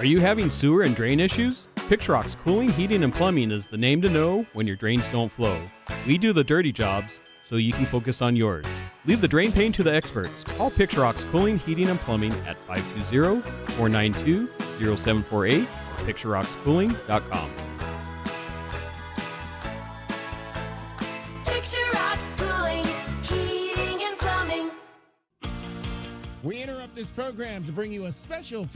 Are you having sewer and drain issues? Pixrock's Cooling, Heating, and Plumbing is the name to know when your drains don't flow. We do the dirty jobs so you can focus on yours. Leave the drain pain to the experts. Call Pixrock's Cooling, Heating, and Plumbing at 520-492-0748 or pixrockscooling.com. Pixrock's Cooling, Heating, and Plumbing. We interrupt this program to bring you a special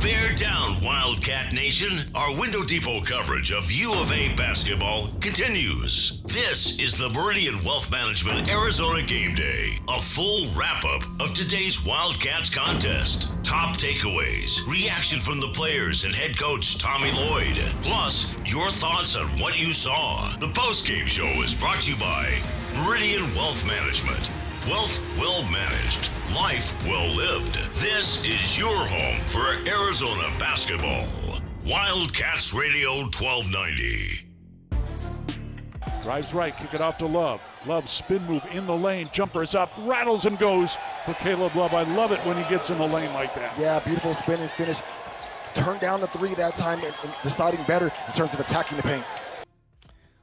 Bear down, Wildcat Nation. Our Window Depot coverage of U of A basketball continues. This is the Meridian Wealth Management Arizona Game Day, a full wrap-up of today's Wildcats contest. Top takeaways, reaction from the players and head coach Tommy Lloyd, plus your thoughts on what you saw. The postgame show is brought to you by Meridian Wealth Management. Wealth well managed, life well lived. This is your home for Arizona basketball. Wildcats Radio 1290. Drives right, kick it off to Love. Love spin move in the lane, jumpers up, rattles and goes for Caleb Love. I love it when he gets in the lane like that. Yeah, beautiful spin and finish. Turned down the three that time and deciding better in terms of attacking the paint.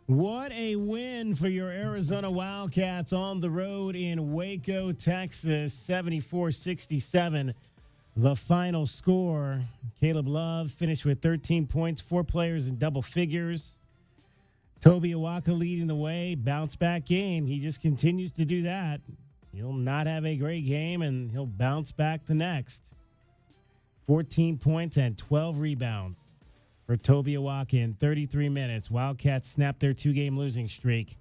What a win for your Arizona Wildcats on the road in Waco, Texas, 74-67. The final score. Caleb Love finished with 13 points, 4 players in double figures. Toby Awaka leading the way, bounce back game. He just continues to do that. He'll not have a great game, and he'll bounce back the next. 14 points and 12 rebounds for Toby Awaka in 33 minutes. Wildcats snapped their 2-game losing streak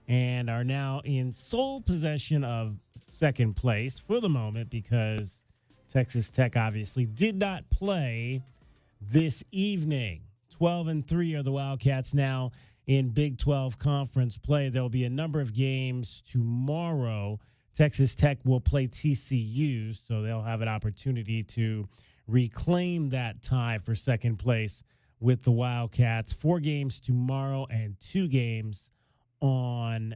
and are now in sole possession of second place for the moment because Texas Tech obviously did not play this evening. 12-3 are the Wildcats now in Big 12 conference play. There will be a number of games tomorrow. Texas Tech will play TCU, so they'll have an opportunity to reclaim that tie for second place with the Wildcats. 4 games tomorrow and 2 games on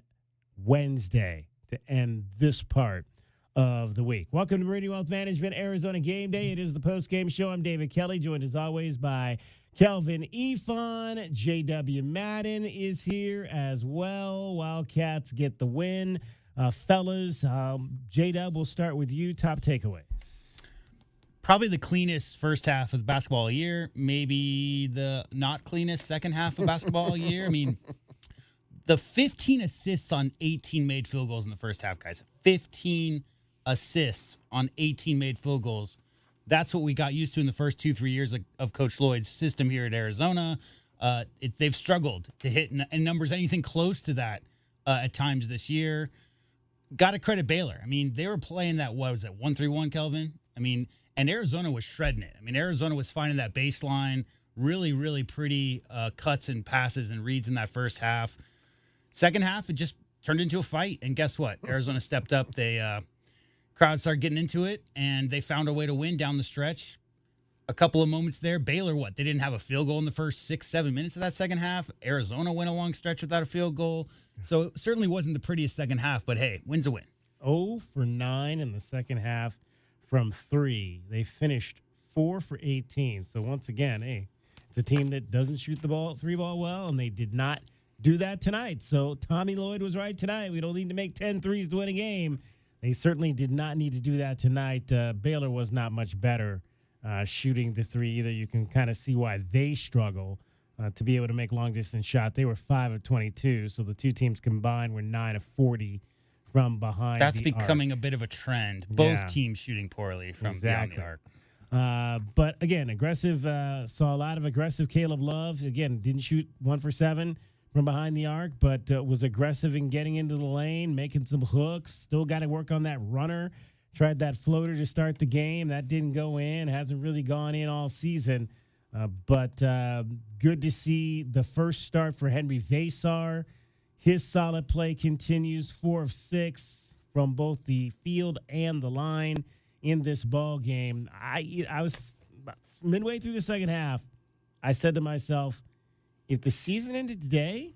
Wednesday to end this part of the week. Welcome to Meridian Wealth Management Arizona Game Day. It is the post-game show. I'm David Kelly, joined as always by Kelvin Efon. J.W. Madden is here as well. Wildcats get the win. Fellas, J-Dub, we'll start with you. Top takeaways. Probably the cleanest first half of basketball all year. Maybe the not cleanest second half of basketball all year. I mean, the 15 assists on 18 made field goals in the first half, guys. 15 assists on 18 made field goals. That's what we got used to in the first 2-3 years of Coach Lloyd's system here at Arizona. They've struggled to hit numbers anything close to that at times this year. Got to credit Baylor. I mean, they were playing that, what was that, 1-3-1, Kelvin? I mean, and Arizona was shredding it. I mean, Arizona was finding that baseline, really, really pretty cuts and passes and reads in that first half. Second half, it just turned into a fight. And guess what? Arizona stepped up. They crowd started getting into it, and they found a way to win down the stretch. A couple of moments there. Baylor, they didn't have a field goal in the first 6-7 minutes of that second half. Arizona went a long stretch without a field goal. So it certainly wasn't the prettiest second half, but hey, win's a win. 0 for 9 in the second half from 3. They finished 4 for 18. So once again, hey, it's a team that doesn't shoot the three ball well, and they did not do that tonight. So Tommy Lloyd was right tonight. We don't need to make 10 threes to win a game. They certainly did not need to do that tonight. Baylor was not much better shooting the three either. You can kind of see why they struggle to be able to make long-distance shots. They were 5 of 22, so the two teams combined were 9 of 40 from behind That's the becoming arc. a bit of a trend. Both teams shooting poorly from beyond the arc. But, again, aggressive. Saw a lot of aggressive Caleb Love. Again, didn't shoot 1 for 7 from behind the arc, but was aggressive in getting into the lane, making some hooks. Still got to work on that runner. Tried that floater to start the game. That didn't go in. Hasn't really gone in all season. But good to see the first start for Henry Vasar. His solid play continues, 4 of 6 from both the field and the line in this ball game. I was midway through the second half. I said to myself, if the season ended today,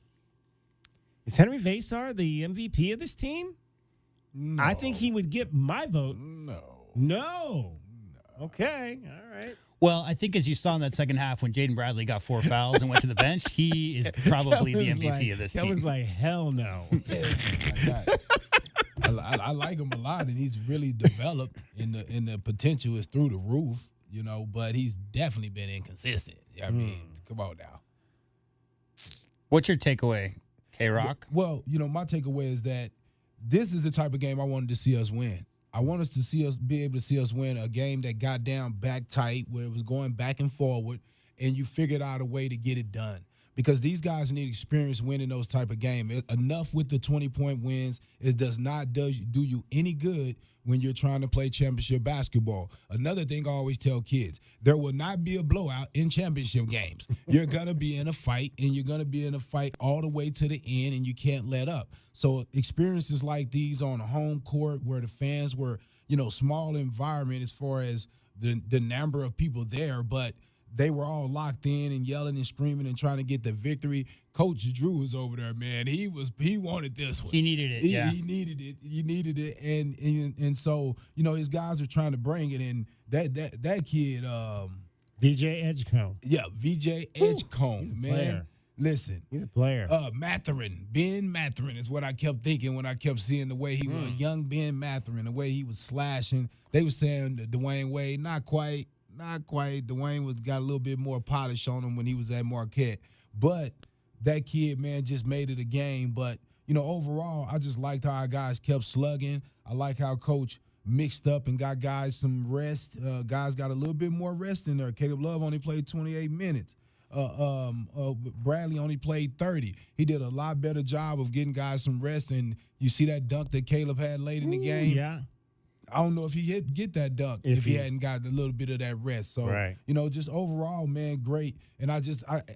is Henry Vasar the MVP of this team? No. I think he would get my vote. No. No. Okay. All right. Well, I think as you saw in that second half when Jaden Bradley got 4 fouls and went to the bench, he is probably the MVP of this team. That was like, hell no. I like him a lot, and he's really developed, and the potential is through the roof, but he's definitely been inconsistent. I mean, come on now. What's your takeaway, K-Rock? Well, my takeaway is that this is the type of game I wanted to see us win. I want us to be able to see us win a game that got down back tight, where it was going back and forward, and you figured out a way to get it done. Because these guys need experience winning those type of games. Enough with the 20-point wins. It does not do you any good when you're trying to play championship basketball. Another thing I always tell kids, there will not be a blowout in championship games. You're going to be in a fight, and you're going to be in a fight all the way to the end, and you can't let up. So experiences like these on a home court where the fans were, small environment as far as the number of people there, but they were all locked in and yelling and screaming and trying to get the victory. Coach Drew was over there, man. He wanted this one. He needed it. He needed it. He needed it, and so his guys are trying to bring it in. That kid, VJ Edgecombe. Yeah, VJ Edgecombe, man. Player. Listen, He's a player. Ben Mathurin is what I kept thinking when I kept seeing the way he was, young Ben Mathurin, the way he was slashing. They were saying Dwayne Wade, not quite. Dwayne got a little bit more polish on him when he was at Marquette. But that kid, man, just made it a game. But, overall, I just liked how our guys kept slugging. I like how Coach mixed up and got guys some rest. Guys got a little bit more rest in there. Caleb Love only played 28 minutes. Bradley only played 30. He did a lot better job of getting guys some rest. And you see that dunk that Caleb had late in the game? Yeah. I don't know if he get that dunk if he hadn't got a little bit of that rest. So, just overall, man, great. And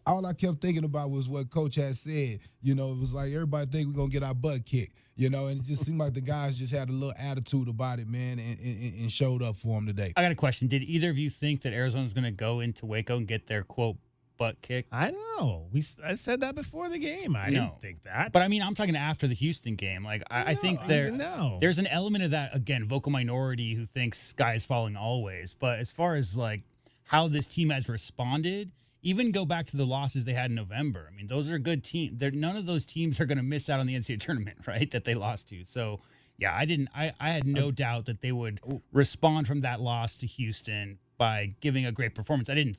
all I kept thinking about was what Coach had said. It was like everybody think we're going to get our butt kicked, and it just seemed like the guys just had a little attitude about it, man, and showed up for him today. I got a question. Did either of you think that Arizona's going to go into Waco and get their, quote, butt kicked? I know. I said that before the game. I didn't think that. But, I'm talking after the Houston game. Like, I think there's an element of that, again, vocal minority who thinks sky is falling always. But as far as, like, how this team has responded, even go back to the losses they had in November. Those are good teams. None of those teams are going to miss out on the NCAA tournament, right, that they lost to. So, yeah, I had no doubt that they would respond from that loss to Houston by giving a great performance. I didn't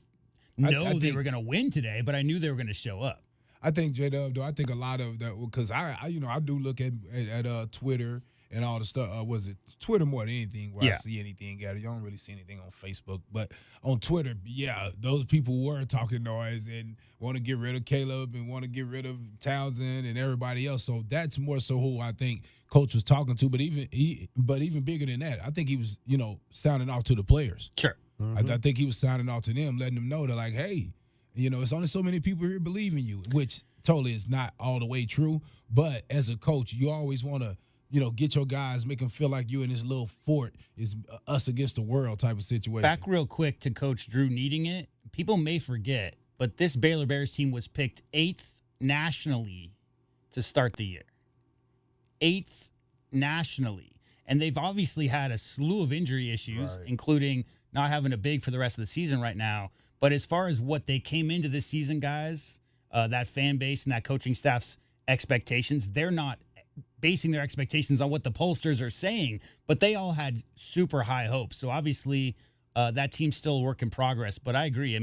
know they were going to win today, but I knew they were going to show up. I think, J-Dub, though, I think a lot of that, because I do look at Twitter and all the stuff. Was it Twitter more than anything where I see anything at it? You don't really see anything on Facebook. But on Twitter, those people were talking noise and want to get rid of Caleb and want to get rid of Townsend and everybody else. So that's more so who I think Coach was talking to. But even bigger than that, I think he was, sounding off to the players. Sure. Mm-hmm. I think he was signing off to them, letting them know that, like, hey, it's only so many people here believe in you, which totally is not all the way true. But as a coach, you always want to, get your guys, make them feel like you in this little fort is us against the world type of situation. Back real quick to Coach Drew needing it. People may forget, but this Baylor Bears team was picked 8th nationally to start the year. 8th nationally. And they've obviously had a slew of injury issues, including not having a big for the rest of the season right now. But as far as what they came into this season, guys, that fan base and that coaching staff's expectations, they're not basing their expectations on what the pollsters are saying, but they all had super high hopes. So obviously that team's still a work in progress. But I agree.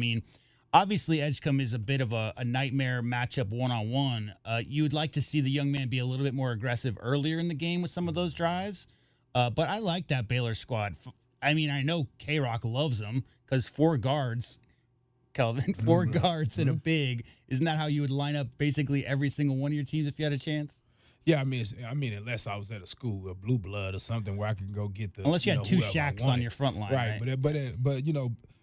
Obviously Edgecombe is a bit of a nightmare matchup one-on-one. You would like to see the young man be a little bit more aggressive earlier in the game with some of those drives. But I like that Baylor squad. I know K-Rock loves them because 4 guards, Kelvin, 4 guards and a big. Isn't that how you would line up basically every single one of your teams if you had a chance? Yeah, unless I was at a school, a blue blood or something where I can go get the. Unless you had 2 Shaqs on your front line, right? But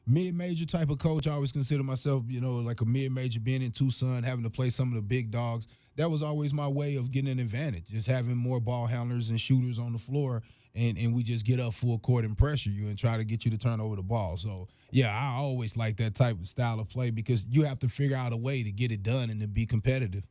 mid-major type of coach. I always consider myself, like a mid-major, being in Tucson, having to play some of the big dogs. That was always my way of getting an advantage, just having more ball handlers and shooters on the floor. And we just get up full court and pressure you and try to get you to turn over the ball. So, I always like that type of style of play because you have to figure out a way to get it done and to be competitive.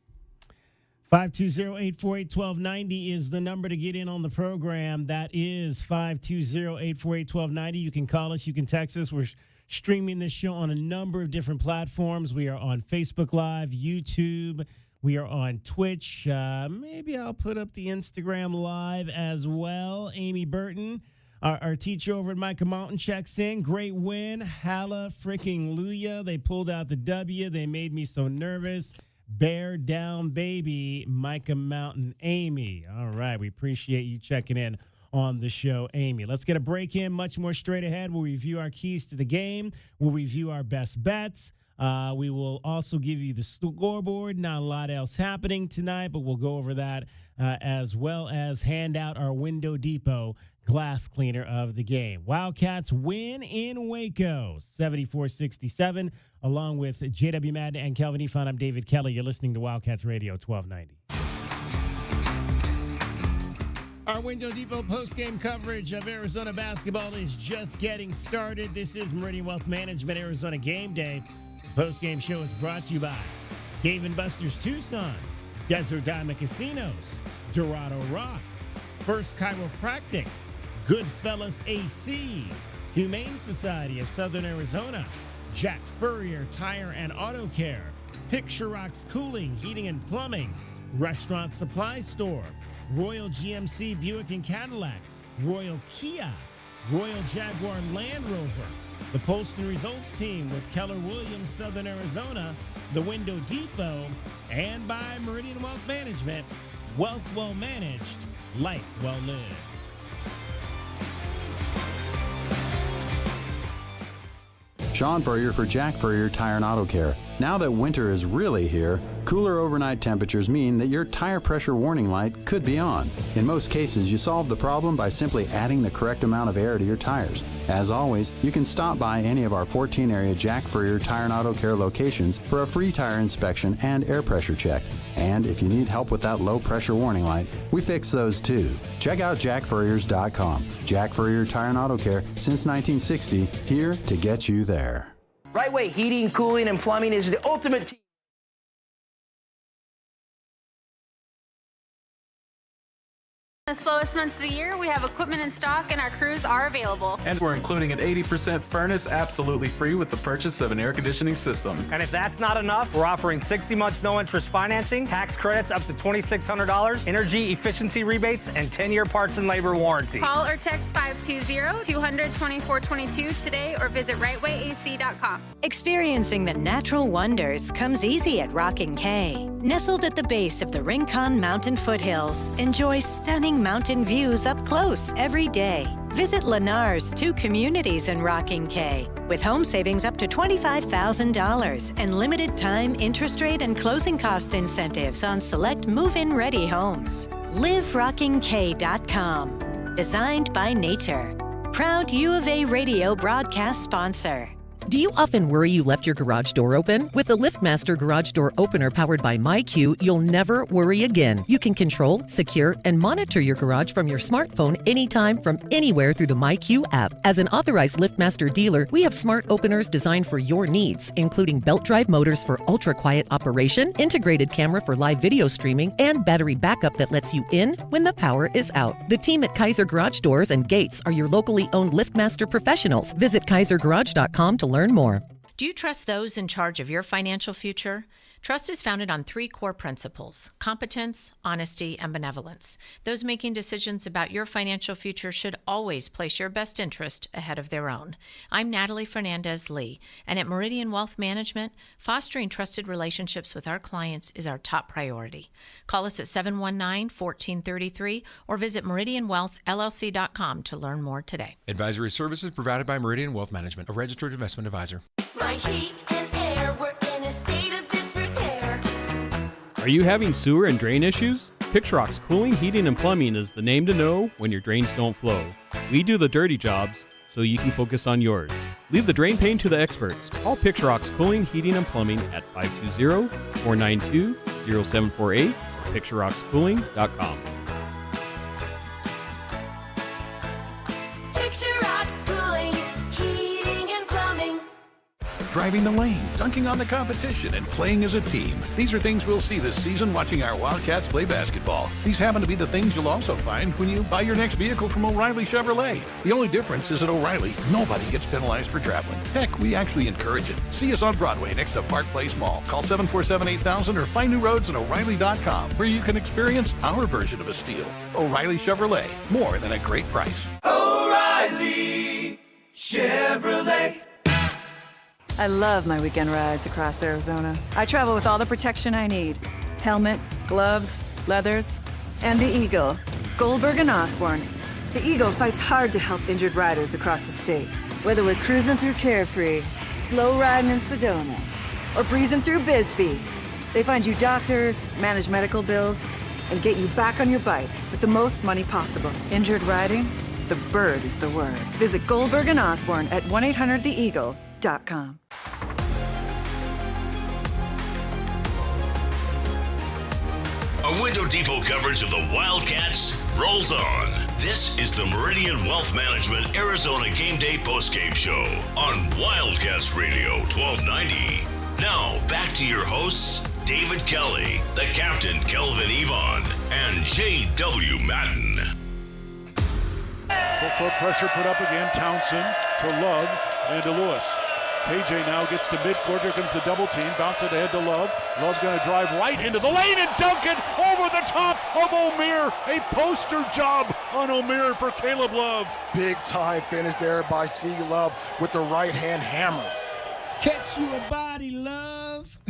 520-848-1290 is the number to get in on the program. That is 520-848-1290. You can call us. You can text us. We're streaming this show on a number of different platforms. We are on Facebook Live, YouTube. We are on Twitch. Maybe I'll put up the Instagram Live as well. Amy Burton, our teacher over at Micah Mountain, checks in. Great win. Halla freaking Luya. They pulled out the W. They made me so nervous. Bear down, baby. Micah Mountain, Amy. All right. We appreciate you checking in on the show, Amy. Let's get a break in. Much more straight ahead. We'll review our keys to the game. We'll review our best bets. We will also give you the scoreboard. Not a lot else happening tonight, but we'll go over that as well as hand out our Window Depot glass cleaner of the game. Wildcats win in Waco, 74-67, along with J.W. Madden and Kelvin Efon. I'm David Kelly. You're listening to Wildcats Radio 1290. Our Window Depot postgame coverage of Arizona basketball is just getting started. This is Meridian Wealth Management Arizona Game Day. The postgame show is brought to you by Dave & Buster's Tucson, Desert Diamond Casinos, Dorado Rock, First Chiropractic, Goodfellas AC, Humane Society of Southern Arizona, Jack Furrier Tire and Auto Care, Picture Rocks Cooling, Heating and Plumbing, Restaurant Supply Store, Royal GMC Buick and Cadillac, Royal Kia, Royal Jaguar Land Rover, the Poston Results Team with Keller Williams, Southern Arizona, the Window Depot, and by Meridian Wealth Management. Wealth well managed, life well lived. Sean Furrier for Jack Furrier Tire and Auto Care. Now that winter is really here, cooler overnight temperatures mean that your tire pressure warning light could be on. In most cases, you solve the problem by simply adding the correct amount of air to your tires. As always, you can stop by any of our 14-area Jack Furrier Tire and Auto Care locations for a free tire inspection and air pressure check. And if you need help with that low pressure warning light, we fix those too. Check out jackfurriers.com. Jack Furrier Tire and Auto Care since 1960, here to get you there. Right Way Heating, Cooling, and Plumbing is the ultimate team. The slowest months of the year, we have equipment in stock and our crews are available. And we're including an 80% furnace absolutely free with the purchase of an air conditioning system. And if that's not enough, we're offering 60 months no interest financing, tax credits up to $2,600, energy efficiency rebates, and 10-year parts and labor warranty. Call or text 520-200-2422 today or visit rightwayac.com. Experiencing the natural wonders comes easy at Rocking K. Nestled at the base of the Rincon Mountain foothills, enjoy stunning mountain views up close every day. Visit Lennar's 2 communities in Rocking K with home savings up to $25,000 and limited time interest rate and closing cost incentives on select move-in ready homes. LiveRockingK.com. Designed by nature. Proud U of A radio broadcast sponsor. Do you often worry you left your garage door open? With the LiftMaster Garage Door Opener powered by MyQ, you'll never worry again. You can control, secure, and monitor your garage from your smartphone anytime from anywhere through the MyQ app. As an authorized LiftMaster dealer, we have smart openers designed for your needs, including belt drive motors for ultra-quiet operation, integrated camera for live video streaming, and battery backup that lets you in when the power is out. The team at Kaiser Garage Doors and Gates are your locally owned LiftMaster professionals. Visit kaisergarage.com to learn more. Do you trust those in charge of your financial future? Trust is founded on 3 core principles: competence, honesty, and benevolence. Those making decisions about your financial future should always place your best interest ahead of their own. I'm Natalie Fernandez-Lee, and at Meridian Wealth Management, fostering trusted relationships with our clients is our top priority. Call us at 719-1433 or visit meridianwealthllc.com to learn more today. Advisory services provided by Meridian Wealth Management, a registered investment advisor. My heat and air were in a state of disrepair. Are you having sewer and drain issues? Picturox Cooling, Heating, and Plumbing is the name to know when your drains don't flow. We do the dirty jobs so you can focus on yours. Leave the drain pain to the experts. Call Picturox Cooling, Heating, and Plumbing at 520-492-0748 or picturoxcooling.com. Picture Rocks Cooling, Heating and Plumbing. driving the lane, dunking on the competition, and playing as a team. These are things we'll see this season watching our Wildcats play basketball. These happen to be the things you'll also find when you buy your next vehicle from O'Reilly Chevrolet. The only difference is at O'Reilly, nobody gets penalized for traveling. Heck, we actually encourage it. See us on Broadway next to Park Place Mall. Call 747-8000 or find new roads at O'Reilly.com, where you can experience our version of a steal. O'Reilly Chevrolet, more than a great price. O'Reilly Chevrolet. I love my weekend rides across Arizona. I travel with all the protection I need. Helmet, gloves, leathers, and the Eagle. Goldberg and Osborne. The Eagle fights hard to help injured riders across the state. Whether we're cruising through Carefree, slow riding in Sedona, or breezing through Bisbee, they find you doctors, manage medical bills, and get you back on your bike with the most money possible. Injured riding? The bird is the word. Visit Goldberg and Osborne at 1-800-THE-EAGLE.com. Our Window Depot coverage of the Wildcats rolls on. This is the Meridian Wealth Management Arizona Gameday postgame show on Wildcats Radio 1290. Now, back to your hosts, David Kelly, the captain Kelvin Yvonne, and J.W. Madden. Full court pressure put up again. Townsend to Love and to Lewis. KJ now gets to midcourt. Here comes the double team. Bounce it ahead to Love. Love going to drive right into the lane and dunk it over the top of O'Meara. A poster job on O'Meara for Caleb Love. Big time finish there by C. Love with the right hand hammer. Catch you a body, Love.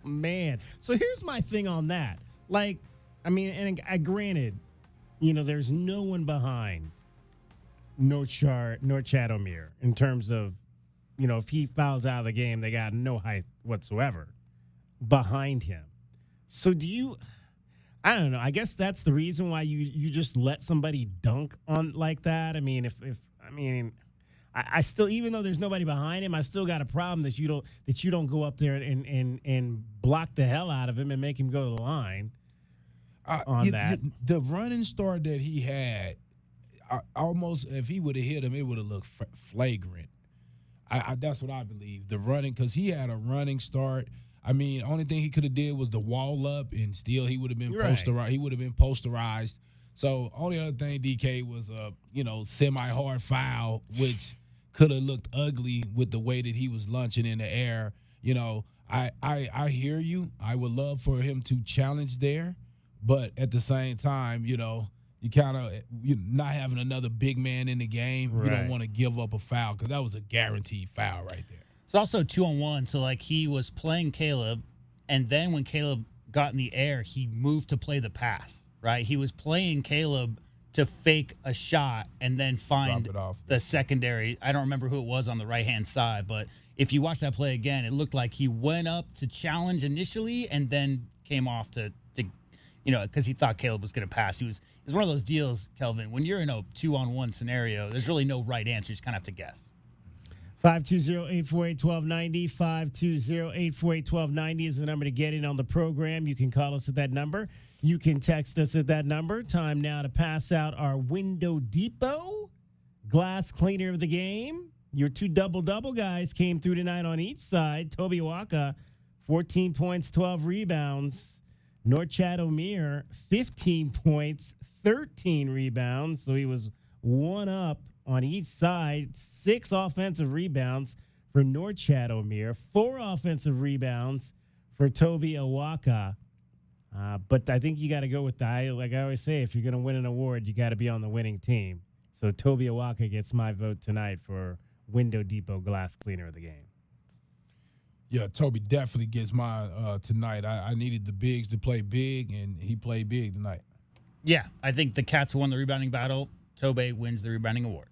Man. So here's my thing on that. Like, I mean, and I granted, you know, there's no one behind Norchad O'Meara in terms of, you know, if he fouls out of the game, they got no height whatsoever behind him. So do you, I don't know, I guess that's the reason why you just let somebody dunk on like that. I mean, I still, even though there's nobody behind him, I still got a problem that you don't go up there and block the hell out of him and make him go to the line on that. The running start that he had, almost, if he would have hit him, it would have looked flagrant. That's what I believe. The running, because he had a running start. I mean, only thing he could have did was the wall up, and still he would have been posterized. He would have been posterized. So only other thing, DK, was a semi-hard foul, which could have looked ugly with the way that he was lunching in the air. You know, I hear you. I would love for him to challenge there, but at the same time, you know, you kind of not having another big man in the game. Right. You don't want to give up a foul because that was a guaranteed foul right there. It's also 2-on-1, so like he was playing Caleb, and then when Caleb got in the air, he moved to play the pass. Right, he was playing Caleb to fake a shot and then find the secondary. I don't remember who it was on the right-hand side, but if you watch that play again, it looked like he went up to challenge initially and then came off to because he thought Caleb was going to pass. It was one of those deals, Kelvin, when you're in a 2-on-1 scenario, there's really no right answer. You just kind of have to guess. 520-848-1290, 520-848-1290 is the number to get in on the program. You can call us at that number. You can text us at that number. Time now to pass out our Window Depot glass cleaner of the game. Your two double-double guys came through tonight on each side. Toby Waka, 14 points, 12 rebounds. Norchad O'Meara, 15 points, 13 rebounds. So he was one up on each side. 6 offensive rebounds for Norchad O'Meara. 4 offensive rebounds for Toby Awaka. But I think you got to go with like I always say, if you're going to win an award, you got to be on the winning team. So Toby Awaka gets my vote tonight for Window Depot glass cleaner of the game. Yeah, Toby definitely gets mine tonight. I needed the bigs to play big, and he played big tonight. Yeah, I think the Cats won the rebounding battle. Toby wins the rebounding award.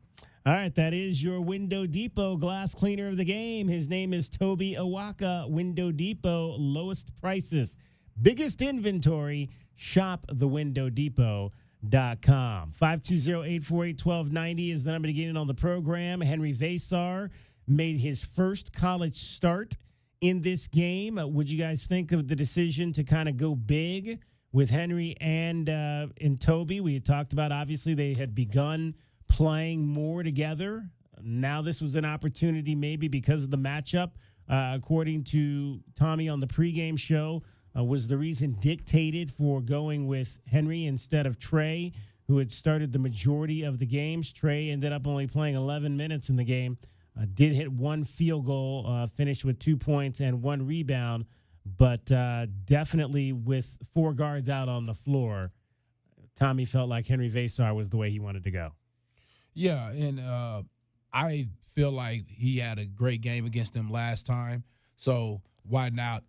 All right, that is your Window Depot glass cleaner of the game. His name is Toby Awaka. Window Depot, lowest prices, biggest inventory. Shop thewindowdepot.com. 520-848-1290 is the number to get in on the program. Henry Vasar made his first college start in this game. Would you guys think of the decision to kind of go big with Henry and Toby? We had talked about, obviously, they had begun playing more together now this was an opportunity maybe because of the matchup, according to Tommy on the pregame show, was the reason dictated for going with Henry instead of Trey, who had started the majority of the games. Trey ended up only playing 11 minutes in the game, did hit one field goal, finished with 2 points and 1 rebound, but definitely with 4 guards out on the floor, Tommy felt like Henry Vesar was the way he wanted to go. Yeah, and I feel like he had a great game against them last time, so why not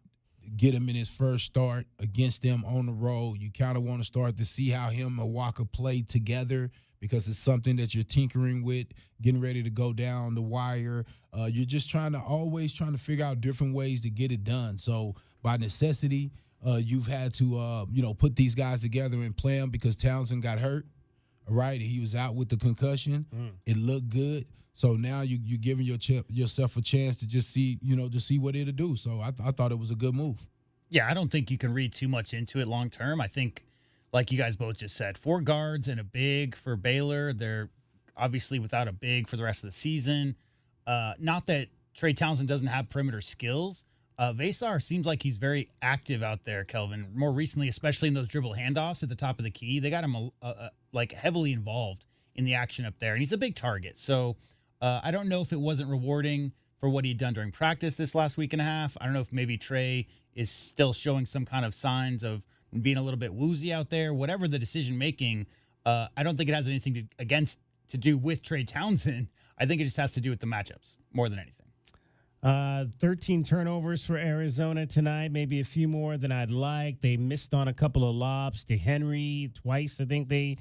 get him in his first start against them on the road? You kind of want to start to see how him and Walker play together because it's something that you're tinkering with, getting ready to go down the wire. You're just always trying to figure out different ways to get it done. So by necessity, you've had to, put these guys together and play them because Townsend got hurt, right? He was out with the concussion. It looked good. So now you're giving yourself a chance to just see, to see what it'll do. So I thought it was a good move. Yeah, I don't think you can read too much into it long term. I think, like you guys both just said, 4 guards and a big for Baylor. They're obviously without a big for the rest of the season. Not that Trey Townsend doesn't have perimeter skills. Vesar seems like he's very active out there, Kelvin. More recently, especially in those dribble handoffs at the top of the key, they got him heavily involved in the action up there, and he's a big target. So I don't know if it wasn't rewarding for what he'd done during practice this last week and a half. I don't know if maybe Trey is still showing some kind of signs of being a little bit woozy out there. Whatever the decision-making, I don't think it has anything to do with Trey Townsend. I think it just has to do with the matchups more than anything. 13 turnovers for Arizona tonight, maybe a few more than I'd like. They missed on a couple of lobs to Henry twice. I think they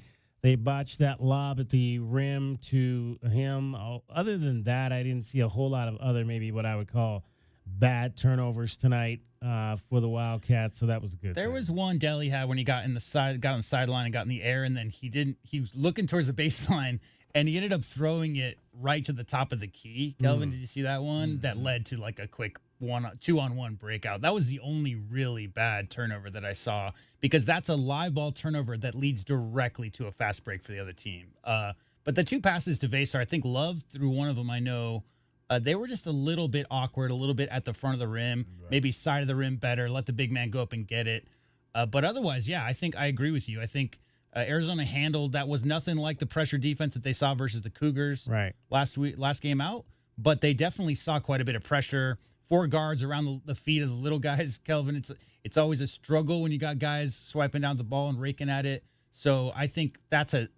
botched that lob at the rim to him. Other than that, I didn't see a whole lot of other maybe what I would call bad turnovers tonight for the Wildcats, so that was good. There was one Deli had when he got on the sideline and got in the air, and then he was looking towards the baseline, and he ended up throwing it right to the top of the key. Kelvin, did you see that one? That led to like a quick 2-on-1 breakout. That was the only really bad turnover that I saw, because that's a live ball turnover that leads directly to a fast break for the other team. But the 2 passes to Vesar, I think Love threw one of them. I know they were just a little bit awkward, a little bit at the front of the rim, maybe side of the rim better, let the big man go up and get it. But otherwise, yeah, I think I agree with you. I think Arizona handled that was nothing like the pressure defense that they saw versus the Cougars last game out, but they definitely saw quite a bit of pressure. 4 guards around the feet of the little guys, Kelvin. It's always a struggle when you got guys swiping down the ball and raking at it. So I think that's a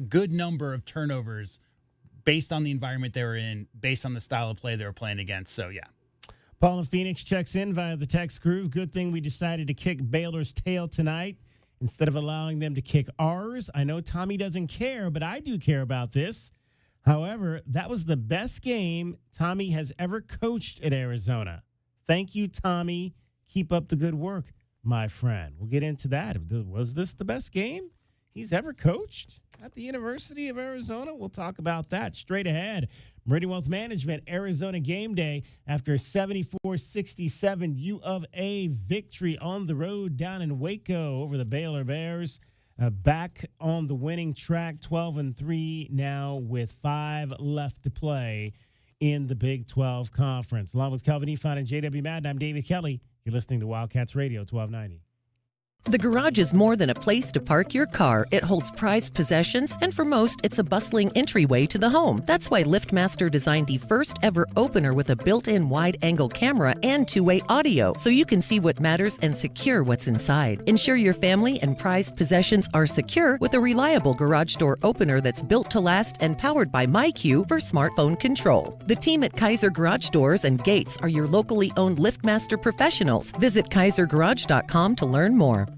good number of turnovers based on the environment they were in, based on the style of play they were playing against. So yeah. Paul in Phoenix checks in via the text groove. Good thing we decided to kick Baylor's tail tonight instead of allowing them to kick ours. I know Tommy doesn't care, but I do care about this. However, that was the best game Tommy has ever coached at Arizona. Thank you, Tommy. Keep up the good work, my friend. We'll get into that. Was this the best game he's ever coached at the University of Arizona? We'll talk about that straight ahead. Meridian Wealth Management, Arizona Gameday, after a 74-67 U of A victory on the road down in Waco over the Baylor Bears. Back on the winning track, 12-3 now with 5 left to play in the Big 12 Conference. Along with Kelvin Efon and J.W. Madden, I'm David Kelly. You're listening to Wildcats Radio 1290. The garage is more than a place to park your car. It holds prized possessions, and for most, it's a bustling entryway to the home. That's why LiftMaster designed the first ever opener with a built-in wide-angle camera and two-way audio, so you can see what matters and secure what's inside. Ensure your family and prized possessions are secure with a reliable garage door opener that's built to last and powered by MyQ for smartphone control. The team at Kaiser Garage Doors and Gates are your locally owned LiftMaster professionals. Visit KaiserGarage.com to learn more.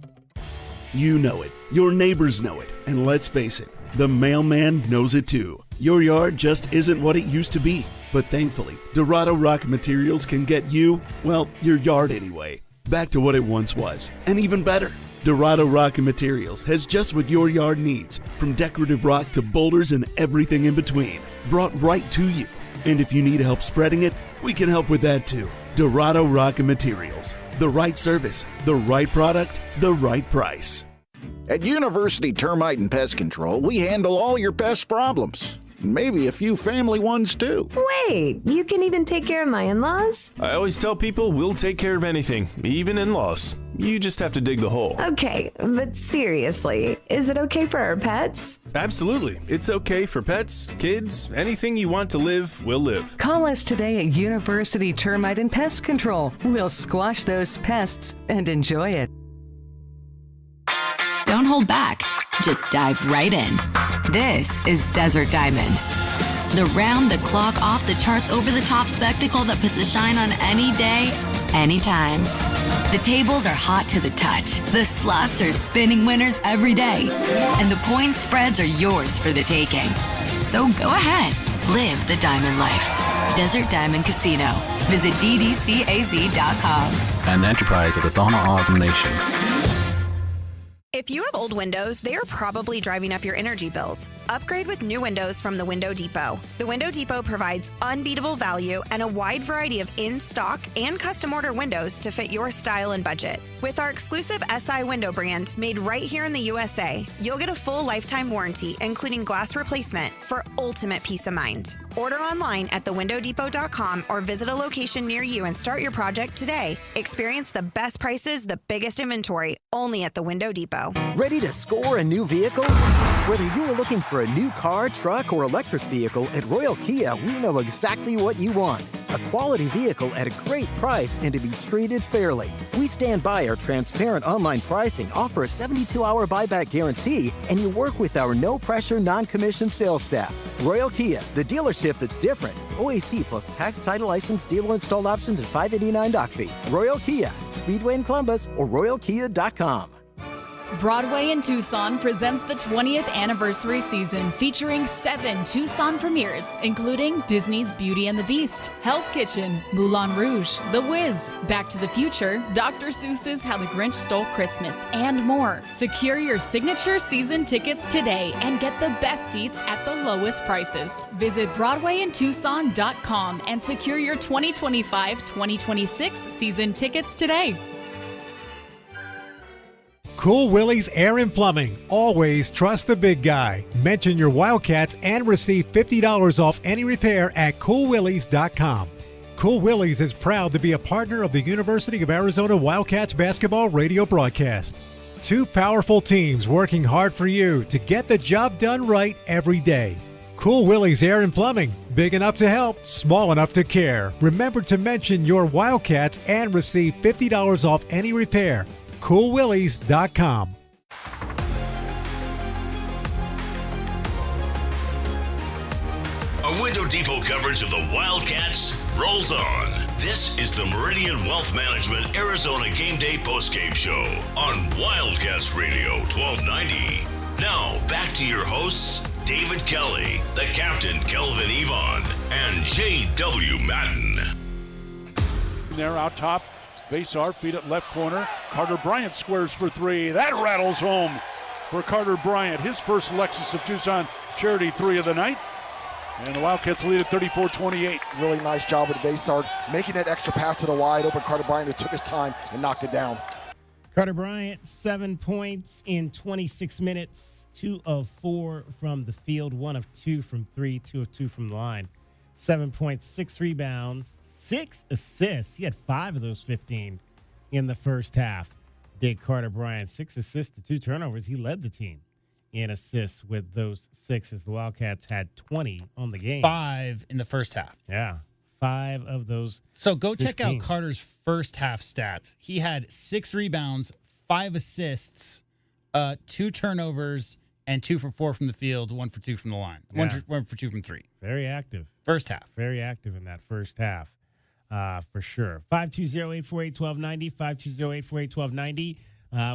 You know it, your neighbors know it, and let's face it, the mailman knows it too. Your yard just isn't what it used to be, but thankfully, Dorado Rock Materials can get you, well, your yard anyway, back to what it once was, and even better. Dorado Rock Materials has just what your yard needs, from decorative rock to boulders and everything in between, brought right to you. And if you need help spreading it, we can help with that too. Dorado Rock Materials. The right service, the right product, the right price. At University Termite and Pest Control, we handle all your pest problems. Maybe a few family ones, too. Wait, you can even take care of my in-laws? I always tell people we'll take care of anything, even in-laws. You just have to dig the hole. Okay, but seriously, is it okay for our pets? Absolutely. It's okay for pets, kids, anything you want to live, will live. Call us today at University Termite and Pest Control. We'll squash those pests and enjoy it. Don't hold back. Just dive right in. This is Desert Diamond. The round-the-clock, off-the-charts, over-the-top spectacle that puts a shine on any day, anytime. The tables are hot to the touch. The slots are spinning winners every day. And the point spreads are yours for the taking. So go ahead. Live the diamond life. Desert Diamond Casino. Visit ddcaz.com. An enterprise of the Donna Autumn Nation. If you have old windows, they are probably driving up your energy bills. Upgrade with new windows from the Window Depot. The Window Depot provides unbeatable value and a wide variety of in-stock and custom order windows to fit your style and budget. With our exclusive SI window brand made right here in the USA, you'll get a full lifetime warranty, including glass replacement, for ultimate peace of mind. Order online at thewindowdepot.com or visit a location near you and start your project today. Experience the best prices, the biggest inventory, only at the Window Depot. Ready to score a new vehicle? Whether you are looking for a new car, truck, or electric vehicle, at Royal Kia, we know exactly what you want. A quality vehicle at a great price and to be treated fairly. We stand by our transparent online pricing, offer a 72-hour buyback guarantee, and you work with our no-pressure, non-commissioned sales staff. Royal Kia, the dealership that's different. OAC plus tax, title, license, dealer installed options, and $589 doc fee. Royal Kia, Speedway in Columbus, or royalkia.com. Broadway in Tucson presents the 20th anniversary season featuring 7 Tucson premieres, including Disney's Beauty and the Beast, Hell's Kitchen, Moulin Rouge, The Wiz, Back to the Future, Dr. Seuss's How the Grinch Stole Christmas, and more. Secure your signature season tickets today and get the best seats at the lowest prices. Visit BroadwayInTucson.com and secure your 2025-2026 season tickets today. Cool Willie's Air and Plumbing. Always trust the big guy. Mention your Wildcats and receive $50 off any repair at coolwillies.com. Cool Willie's is proud to be a partner of the University of Arizona Wildcats basketball radio broadcast. 2 powerful teams working hard for you to get the job done right every day. Cool Willie's Air and Plumbing. Big enough to help, small enough to care. Remember to mention your Wildcats and receive $50 off any repair. coolwillies.com. A Window Depot coverage of the Wildcats rolls on. This is the Meridian Wealth Management Arizona Gameday postgame show on Wildcats Radio 1290. Now, back to your hosts, David Kelly, the captain, Kelvin Yvonne, and J.W. Madden. There out top. Basar, feet at left corner. Carter Bryant squares for 3. That rattles home for Carter Bryant. His first Lexus of Tucson charity 3 of the night. And the Wildcats lead at 34-28. Really nice job with Basar, making that extra pass to the wide open Carter Bryant, who took his time and knocked it down. Carter Bryant, 7 points in 26 minutes, 2 of 4 from the field, 1 of 2 from 3, 2 of 2 from the line. 7 points, 6 rebounds, 6 assists. He had 5 of those 15 in the first half. Did Carter Bryant, 6 assists to 2 turnovers. He led the team in assists with those 6 as the Wildcats had 20 on the game. 5 in the first half. Yeah, 5 of those. So go 15. check out Carter's first half stats. He had 6 rebounds, 5 assists, 2 turnovers, and 2 for 4 from the field, 1 for 2 from the line. Yeah. 1 for 2 from 3. Very active. First half. Very active in that first half, for sure. 520-848-1290, 520-848-1290.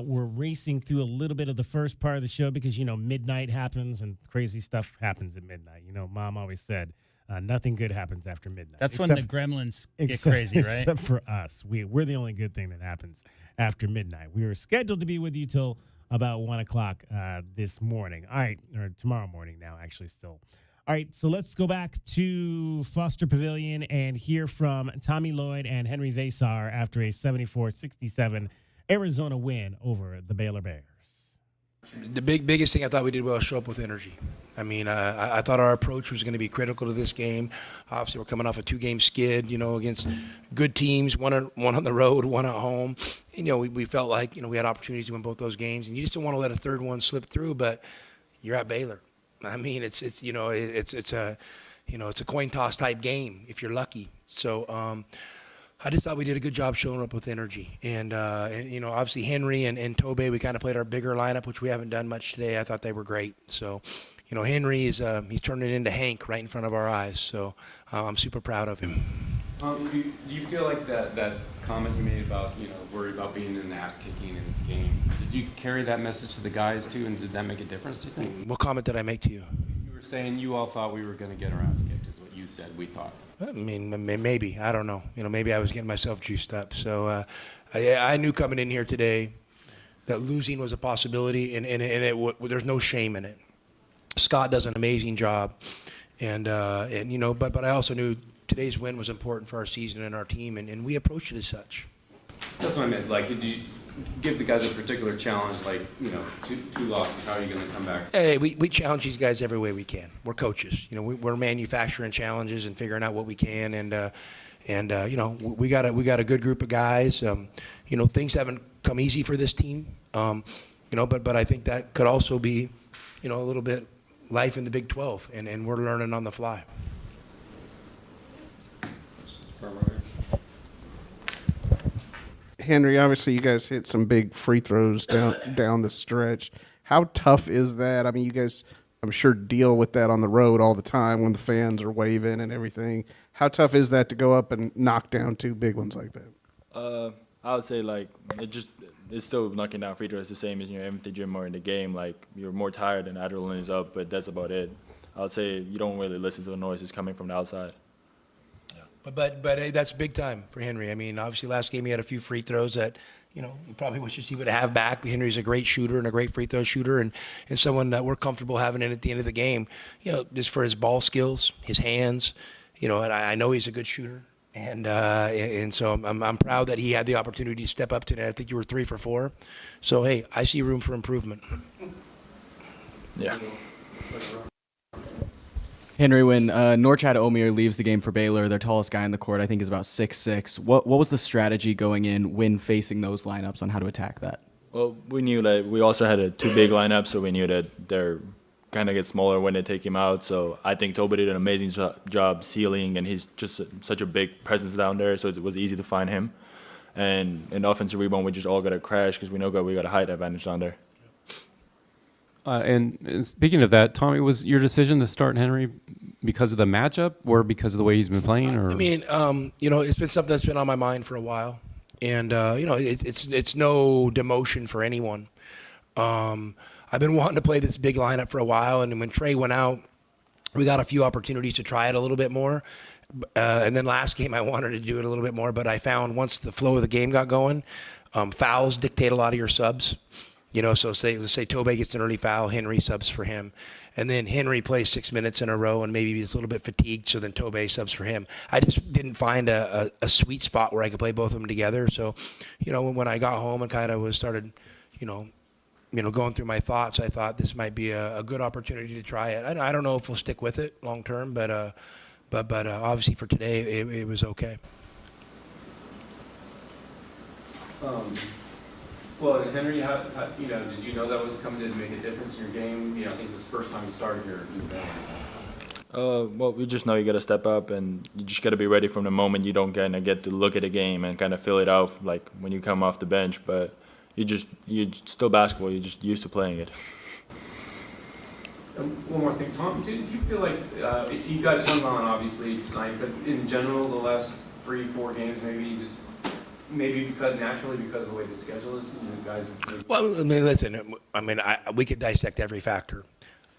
We're racing through a little bit of the first part of the show because, you know, midnight happens and crazy stuff happens at midnight. You know, Mom always said nothing good happens after midnight. That's when the gremlins get crazy, right? Except for us. We're the only good thing that happens after midnight. We were scheduled to be with you till about 1 o'clock this morning. All right, or tomorrow morning now, actually, still. All right, so let's go back to Foster Pavilion and hear from Tommy Lloyd and Henry Vasar after a 74-67 Arizona win over the Baylor Bears. The biggest thing I thought we did well was show up with energy. I mean, I thought our approach was going to be critical to this game. Obviously, we're coming off a 2-game skid, against good teams, one on the road, one at home. And, we felt like, we had opportunities to win both those games, and you just don't want to let a third one slip through. But you're at Baylor. I mean, it's a coin toss type game if you're lucky. So I just thought we did a good job showing up with energy. And obviously Henry and Tobey, we kind of played our bigger lineup, which we haven't done much today. I thought they were great. So, Henry is he's turning into Hank right in front of our eyes. So I'm super proud of him. Do you feel like that comment you made about, worried about being an ass kicking in this game, did you carry that message to the guys too, and did that make a difference, do you think? What comment did I make to you? You were saying you all thought we were going to get our ass kicked, is what you said, we thought. I mean, maybe. I don't know. Maybe I was getting myself juiced up. So I knew coming in here today that losing was a possibility, and there's no shame in it. Scott does an amazing job, but I also knew today's win was important for our season and our team, and we approached it as such. That's what I meant. Like, did you give the guys a particular challenge, like, two losses, how are you going to come back? Hey, we challenge these guys every way we can. We're coaches. We're manufacturing challenges and figuring out what we can, and we got a good group of guys. Things haven't come easy for this team, but I think that could also be, a little bit life in the Big 12, and we're learning on the fly. Henry, obviously you guys hit some big free throws down the stretch. How tough is that? I mean, you guys, I'm sure, deal with that on the road all the time when the fans are waving and everything. How tough is that to go up and knock down 2 big ones like that? I would say it's still knocking down free throws the same as in your empty gym or in the game. Like, you're more tired and adrenaline is up, but that's about it. I would say you don't really listen to the noises coming from the outside. But hey, that's big time for Henry. I mean, obviously last game he had a few free throws that, you probably wishes he would have back. Henry's a great shooter and a great free throw shooter and someone that we're comfortable having in at the end of the game, just for his ball skills, his hands, and I know he's a good shooter. And so I'm proud that he had the opportunity to step up today. I think you were 3 for 4. So, hey, I see room for improvement. Yeah. Henry, when Norchad Omier leaves the game for Baylor, their tallest guy in the court, I think, is about 6'6". What was the strategy going in when facing those lineups on how to attack that? Well, we knew that we also had a 2 big lineup, so we knew that they're kind of get smaller when they take him out. So I think Tobey did an amazing job sealing, and he's just such a big presence down there, so it was easy to find him. And in the offensive rebound, we just all got to crash because we know we got a height advantage down there. And speaking of that, Tommy, was your decision to start Henry because of the matchup or because of the way he's been playing? Or? I mean, it's been something that's been on my mind for a while. And, it's no demotion for anyone. I've been wanting to play this big lineup for a while, and when Trey went out, we got a few opportunities to try it a little bit more. And then last game, I wanted to do it a little bit more, but I found once the flow of the game got going, fouls dictate a lot of your subs. So let's say Tobey gets an early foul, Henry subs for him. And then Henry plays 6 minutes in a row and maybe he's a little bit fatigued, so then Tobey subs for him. I just didn't find a sweet spot where I could play both of them together. So, when I got home and kind of started, going through my thoughts, I thought this might be a good opportunity to try it. I don't know if we'll stick with it long term, but obviously for today, it was okay. Well, Henry, did you know that was coming to make a difference in your game? I think this is the first time you started here. Well, we just know you got to step up, and you just got to be ready from the moment you don't kind of get to look at a game and kind of fill it out like when you come off the bench. But you're still basketball. You're just used to playing it. One more thing, Tom. Did you feel like you guys hung on obviously tonight, but in general, the last 3-4 games, maybe because of the way the schedule is, you guys. Well, I mean, listen. We could dissect every factor.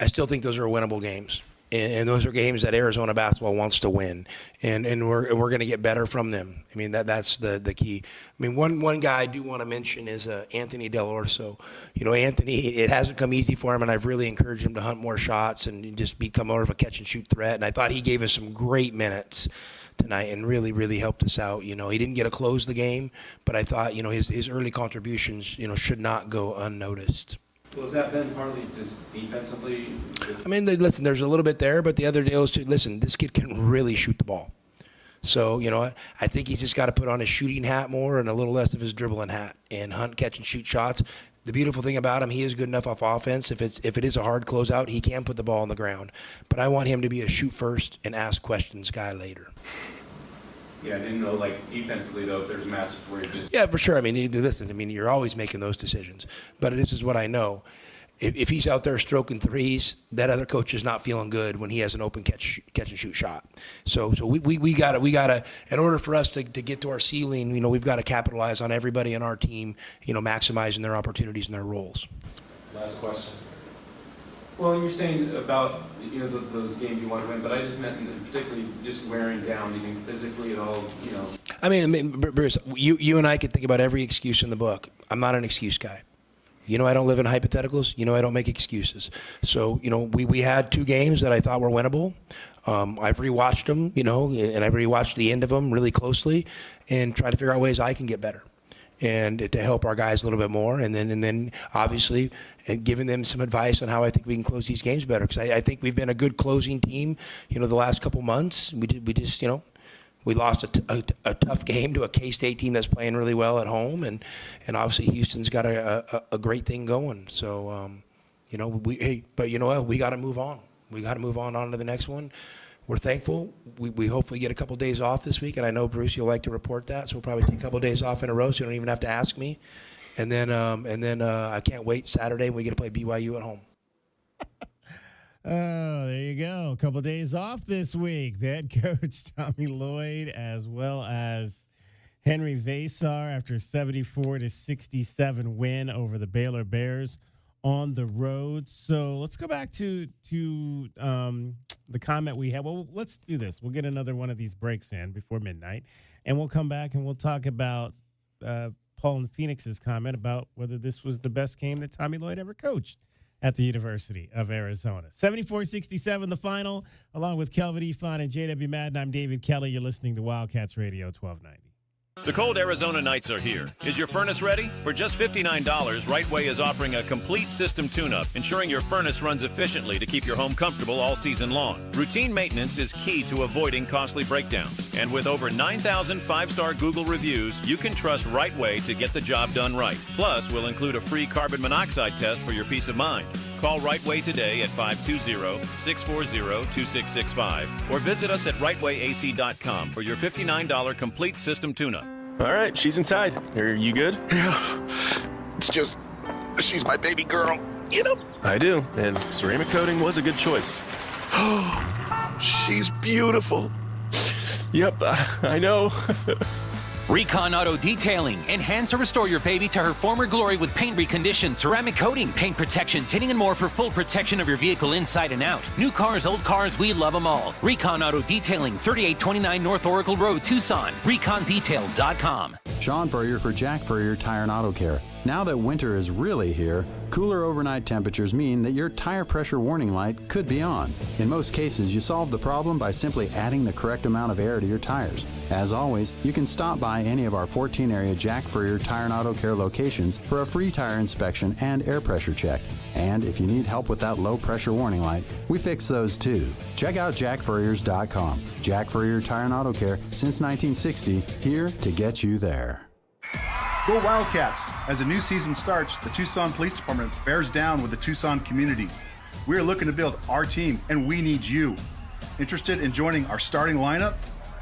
I still think those are winnable games, and those are games that Arizona basketball wants to win, and we're going to get better from them. I mean, that's the key. I mean, one guy I do want to mention is Anthony Del Orso. Anthony, it hasn't come easy for him, and I've really encouraged him to hunt more shots and just become more of a catch and shoot threat. And I thought he gave us some great minutes tonight and really, really helped us out. He didn't get to close the game, but I thought, his early contributions, should not go unnoticed. Well, has that been partly just defensively? I mean, listen, there's a little bit there, but the other deal is to listen. This kid can really shoot the ball. So, you know, I think he's just got to put on his shooting hat more and a little less of his dribbling hat and hunt, catch, and shoot shots. The beautiful thing about him, he is good enough off offense. If it is a hard closeout, he can put the ball on the ground. But I want him to be a shoot first and ask questions guy later. Yeah, I didn't know, like, defensively, though, if there's matches where it just... Yeah, for sure. I mean, listen, you're always making those decisions. But this is what I know. If he's out there stroking threes, that other coach is not feeling good when he has an open catch and shoot shot. So we gotta in order for us to get to our ceiling, you know, we've got to capitalize on everybody in our team, you know, maximizing their opportunities and their roles. Last question. Well, you're saying about, you know, those games you want to win, but I just meant particularly just wearing down, meaning physically at all, you know. I mean, Bruce, you and I could think about every excuse in the book. I'm not an excuse guy. You know, I don't live in hypotheticals. You know, I don't make excuses. So, you know, we had 2 games that I thought were winnable. I've rewatched them, you know, and I've rewatched the end of them really closely and try to figure out ways I can get better and to help our guys a little bit more. And then obviously giving them some advice on how I think we can close these games better. Because I think we've been a good closing team, you know, the last couple months. We just, you know, we lost a tough game to a K-State team that's playing really well at home, and obviously Houston's got a great thing going. So, you know, but you know what? We got to move on. We got to move on to the next one. We're thankful. We hopefully get a couple days off this week, and I know, Bruce, you'll like to report that, so we'll probably take a couple days off in a row, so you don't even have to ask me. And then I can't wait Saturday when we get to play BYU at home. Oh, there you go. A couple of days off this week. The head coach, Tommy Lloyd, as well as Henry Vasar after a 74-67 win over the Baylor Bears on the road. So let's go back to the comment we had. Well, let's do this. We'll get another one of these breaks in before midnight, and we'll come back and we'll talk about Paul and Phoenix's comment about whether this was the best game that Tommy Lloyd ever coached at the University of Arizona. 74-67 the final, along with Kelvin Efon and J.W. Madden. I'm David Kelly. You're listening to Wildcats Radio 1290. The cold Arizona nights are here. Is your furnace ready? For just $59, Rightway is offering a complete system tune-up, ensuring your furnace runs efficiently to keep your home comfortable all season long. Routine maintenance is key to avoiding costly breakdowns. And with over 9,000 5-star Google reviews, you can trust Rightway to get the job done right. Plus, we'll include a free carbon monoxide test for your peace of mind. Call Rightway today at 520-640-2665 or visit us at rightwayac.com for your $59 complete system tune-up. All right, she's inside. Are you good? Yeah. It's just, she's my baby girl, you know? I do, and ceramic coating was a good choice. She's beautiful. Yep, I know. Recon Auto Detailing. Enhance or restore your baby to her former glory with paint recondition, ceramic coating, paint protection, tinting, and more for full protection of your vehicle inside and out. New cars, old cars, we love them all. Recon Auto Detailing, 3829 North Oracle Road, Tucson. ReconDetail.com. Sean Furrier for Jack Furrier Tire and Auto Care. Now that winter is really here, cooler overnight temperatures mean that your tire pressure warning light could be on. In most cases, you solve the problem by simply adding the correct amount of air to your tires. As always, you can stop by any of our 14-area Jack Furrier Tire and Auto Care locations for a free tire inspection and air pressure check. And if you need help with that low pressure warning light, we fix those too. Check out jackfurriers.com. Jack Furrier Tire and Auto Care since 1960, here to get you there. Go Wildcats! As a new season starts, the Tucson Police Department bears down with the Tucson community. We are looking to build our team, and we need you. Interested in joining our starting lineup?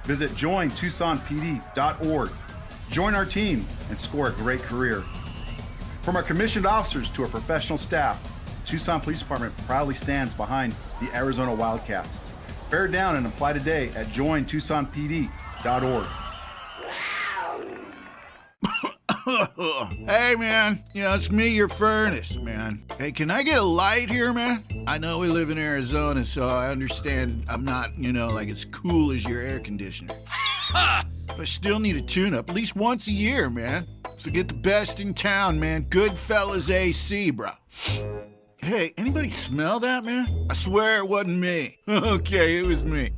Visit jointucsonpd.org. Join our team and score a great career. From our commissioned officers to our professional staff, the Tucson Police Department proudly stands behind the Arizona Wildcats. Bear down and apply today at jointucsonpd.org. Hey, man. Yeah, it's me, your furnace, man. Hey, can I get a light here, man? I know we live in Arizona, so I understand I'm not, like as cool as your air conditioner. But I still need a tune-up at least once a year, man. So get the best in town, man. Goodfellas AC, bro. Hey, anybody smell that, man? I swear it wasn't me. Okay, it was me.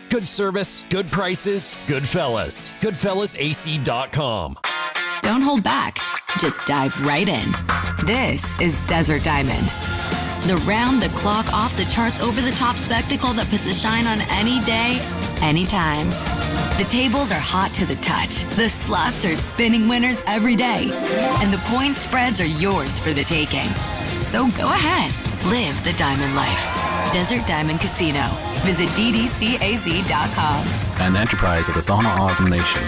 Good service, good prices, Goodfellas. GoodfellasAC.com. Don't hold back. Just dive right in. This is Desert Diamond. The round-the-clock, off-the-charts, over-the-top spectacle that puts a shine on any day, anytime. The tables are hot to the touch. The slots are spinning winners every day. And the point spreads are yours for the taking. So go ahead. Live the diamond life. Desert Diamond Casino. Visit ddcaz.com. An enterprise of the Tohono O'odham Nation.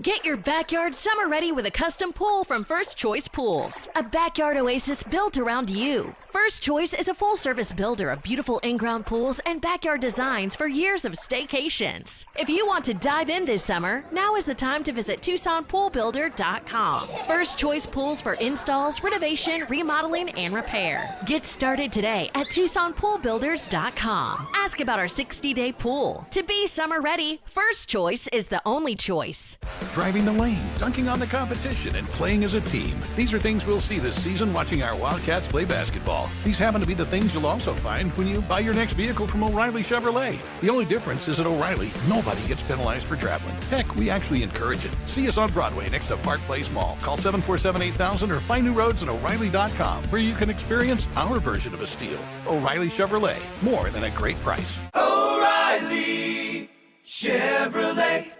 Get your backyard summer ready with a custom pool from First Choice Pools. A backyard oasis built around you. First Choice is a full-service builder of beautiful in-ground pools and backyard designs for years of staycations. If you want to dive in this summer, now is the time to visit TucsonPoolBuilder.com. First Choice Pools for installs, renovation, remodeling, and repair. Get started today at TucsonPoolBuilders.com. Ask about our 60-day pool. To be summer ready, First Choice is the only choice. Driving the lane, dunking on the competition, and playing as a team. These are things we'll see this season watching our Wildcats play basketball. These happen to be the things you'll also find when you buy your next vehicle from O'Reilly Chevrolet. The only difference is at O'Reilly, nobody gets penalized for traveling. Heck, we actually encourage it. See us on Broadway next to Park Place Mall. Call 747-8000 or find new roads at O'Reilly.com, where you can experience our version of a steal. O'Reilly Chevrolet, more than a great price. O'Reilly Chevrolet.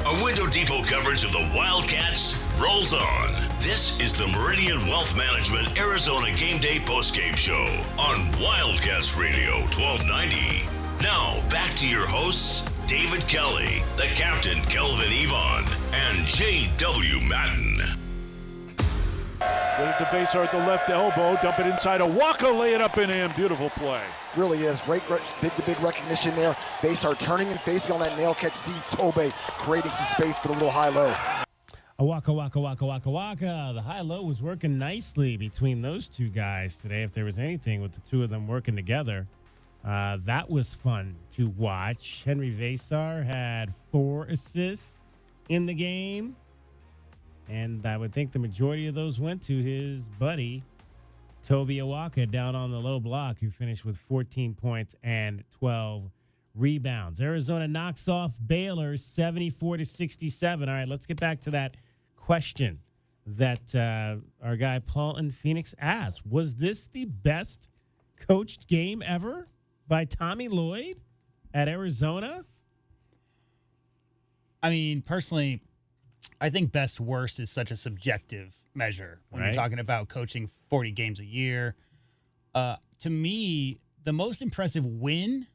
A Window Depot coverage of the Wildcats rolls on. This is the Meridian Wealth Management Arizona Gameday postgame show on Wildcats Radio 1290. Now, back to your hosts, David Kelly, the captain, Kelvin Yvonne, and J.W. Madden. Get it to Baysar at the left elbow, dump it inside. Awaka, lay it up and in. Beautiful play. Really is. Great big recognition there. Baysar turning and facing on that nail catch, sees Tobe creating some space for the little high-low. Waka, waka, waka, waka, waka. The high-low was working nicely between those two guys today. If there was anything with the two of them working together, that was fun to watch. Henry Baysar had 4 assists in the game. And I would think the majority of those went to his buddy, Toby Awaka, down on the low block, who finished with 14 points and 12 rebounds. Arizona knocks off Baylor 74-67. All right, let's get back to that question that our guy Paul in Phoenix asked. Was this the best coached game ever by Tommy Lloyd at Arizona? I mean, personally, I think best worst is such a subjective measure when you're talking about coaching 40 games a year. To me, the most impressive win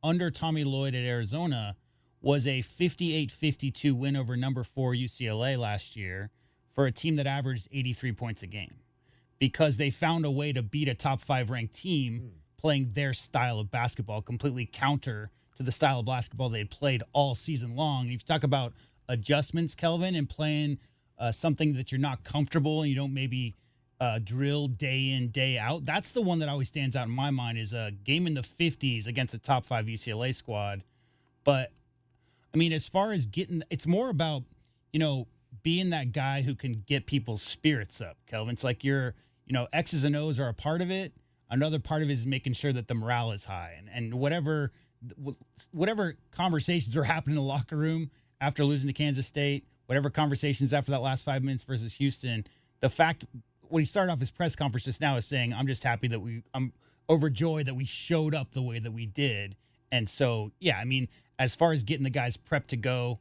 under Tommy Lloyd at Arizona was a 58-52 win over number 4 UCLA last year for a team that averaged 83 points a game, because they found a way to beat a top 5 ranked team playing their style of basketball, completely counter to the style of basketball they played all season long. And if you talk about adjustments, Kelvin, and playing something that you're not comfortable and you don't maybe drill day in, day out, that's the one that always stands out in my mind, is a game in the 50s against a top 5 UCLA squad. But, I mean, as far as it's more about, being that guy who can get people's spirits up, Kelvin. It's like X's and O's are a part of it. Another part of it is making sure that the morale is high. And whatever conversations are happening in the locker room after losing to Kansas State, whatever conversations after that last 5 minutes versus Houston, the fact when he started off his press conference just now is saying, I'm just happy that I'm overjoyed that we showed up the way that we did. And so, yeah, I mean, as far as getting the guys prepped to go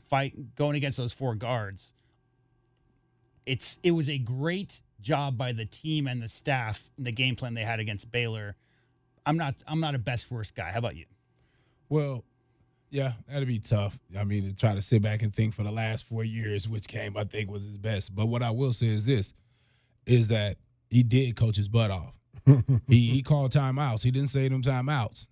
fight, going against those 4 guards, it was a great job by the team and the staff in the game plan they had against Baylor. I'm not a best worst guy. How about you? Well, yeah, that'd be tough. I mean, to try to sit back and think for the last 4 years, which game I think was his best. But what I will say is this, is that he did coach his butt off. He called timeouts. He didn't say them timeouts.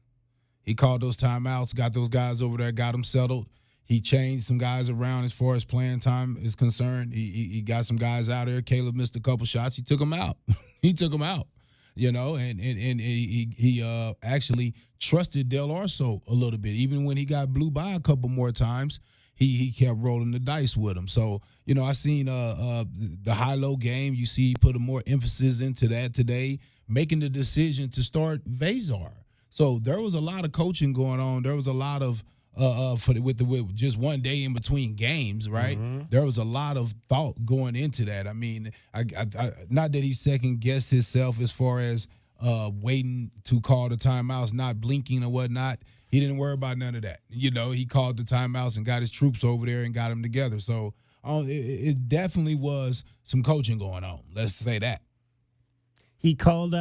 He called those timeouts, got those guys over there, got them settled. He changed some guys around as far as playing time is concerned. He got some guys out there. Caleb missed a couple shots. He took them out. And he actually trusted Del Orso a little bit. Even when he got blew by a couple more times, he kept rolling the dice with him. So, I seen the high-low game. You see he put more emphasis into that today, making the decision to start Vazar. So there was a lot of coaching going on. There was a lot of with just one day in between games, right? Mm-hmm. There was a lot of thought going into that. I mean, I not that he second guessed himself as far as waiting to call the timeouts, not blinking or whatnot. He didn't worry about none of that. You know, he called the timeouts and got his troops over there and got them together. So it definitely was some coaching going on. Let's say that. He shouted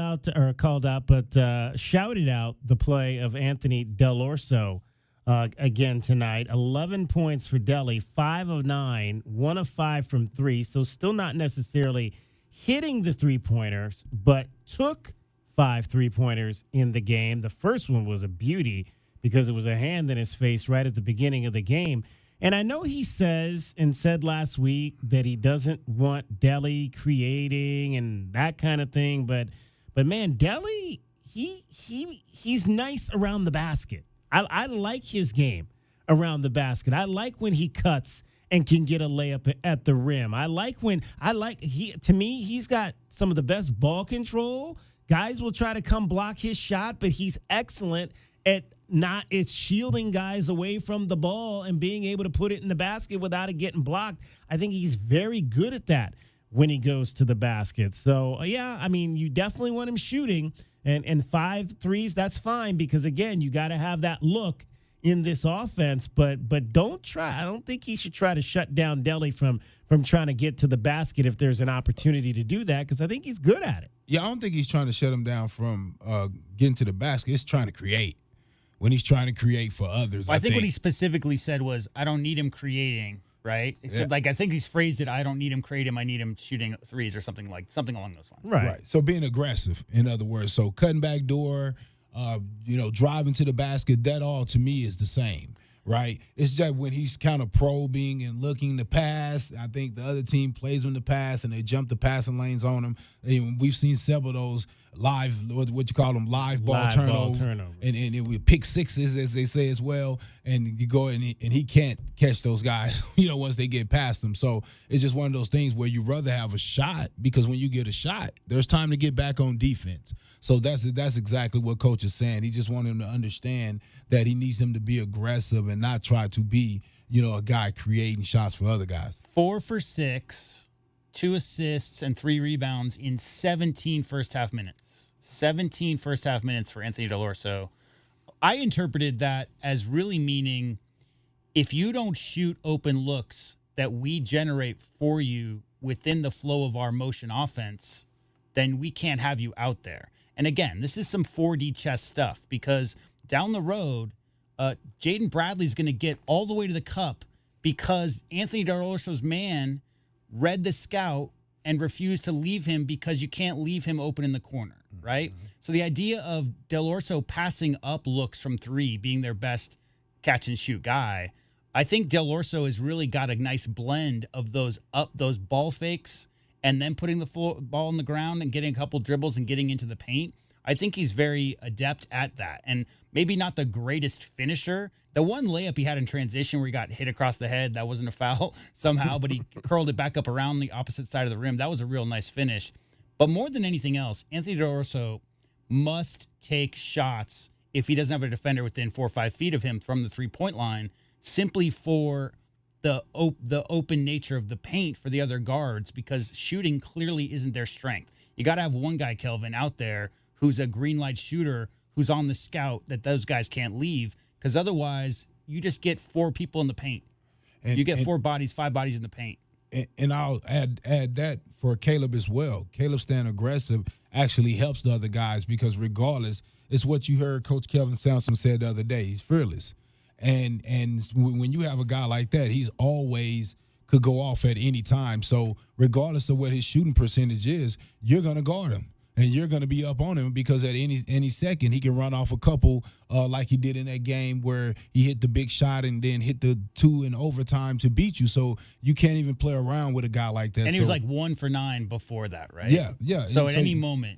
out the play of Anthony Dell'Orso again tonight. 11 points for Delly, 5 of 9, 1 of 5 from 3. So still not necessarily hitting the three-pointers, but took 5 three-pointers in the game. The first one was a beauty because it was a hand in his face right at the beginning of the game. And I know he said last week that he doesn't want Delly creating and that kind of thing, but man, Delly, he's nice around the basket. I like his game around the basket. I like when he cuts and can get a layup at the rim. To me, he's got some of the best ball control. Guys will try to come block his shot, but he's excellent at it's shielding guys away from the ball and being able to put it in the basket without it getting blocked. I think he's very good at that when he goes to the basket. So, yeah, I mean, you definitely want him shooting. And 5 threes, that's fine because, again, you got to have that look in this offense. But don't try. I don't think he should try to shut down Delly from trying to get to the basket if there's an opportunity to do that because I think he's good at it. Yeah, I don't think he's trying to shut him down from getting to the basket. It's trying to create. When he's trying to create for others. Well, I think what he specifically said was, I don't need him creating, right? Except, I think he's phrased it, I don't need him creating, I need him shooting threes or something along those lines. Right. So being aggressive, in other words. So cutting back door, driving to the basket, that all to me is the same, right? It's just when he's kind of probing and looking to pass, I think the other team plays him to pass and they jump the passing lanes on him. And we've seen several of those live ball turnovers. And we pick sixes, as they say as well. And you go and he can't catch those guys, once they get past them. So it's just one of those things where you rather have a shot because when you get a shot, there's time to get back on defense. So that's exactly what Coach is saying. He just wanted him to understand that he needs him to be aggressive and not try to be, a guy creating shots for other guys. 4 for 6, 2 assists, and 3 rebounds in 17 first-half minutes. 17 first-half minutes for Anthony Dell'Orso. I interpreted that as really meaning if you don't shoot open looks that we generate for you within the flow of our motion offense, then we can't have you out there. And again, this is some 4D chess stuff because down the road, Jaden Bradley's going to get all the way to the cup because Anthony Dell'Orso's man read the scout and refused to leave him because you can't leave him open in the corner, right? Mm-hmm. So the idea of Dell'Orso passing up looks from 3, being their best catch-and-shoot guy, I think Dell'Orso has really got a nice blend of those ball fakes and then putting the ball on the ground and getting a couple dribbles and getting into the paint. I think he's very adept at that. And maybe not the greatest finisher. The one layup he had in transition where he got hit across the head, that wasn't a foul somehow, but he curled it back up around the opposite side of the rim. That was a real nice finish. But more than anything else, Anthony Dell'Orso must take shots if he doesn't have a defender within 4 or 5 feet of him from the three-point line, simply for the open nature of the paint for the other guards, because shooting clearly isn't their strength. You got to have one guy, Kelvin, out there who's a green light shooter, who's on the scout, that those guys can't leave, because otherwise you just get 4 people in the paint. And you get 4 bodies, 5 bodies in the paint. And I'll add that for Caleb as well. Caleb staying aggressive actually helps the other guys because regardless, it's what you heard Coach Kelvin Sampson said the other day. He's fearless. And when you have a guy like that, he's always could go off at any time. So regardless of what his shooting percentage is, you're going to guard him. And you're going to be up on him because at any second he can run off a couple like he did in that game where he hit the big shot and then hit the 2 in overtime to beat you. So you can't even play around with a guy like that. And he was like 1 for 9 before that, right? Yeah. So at any moment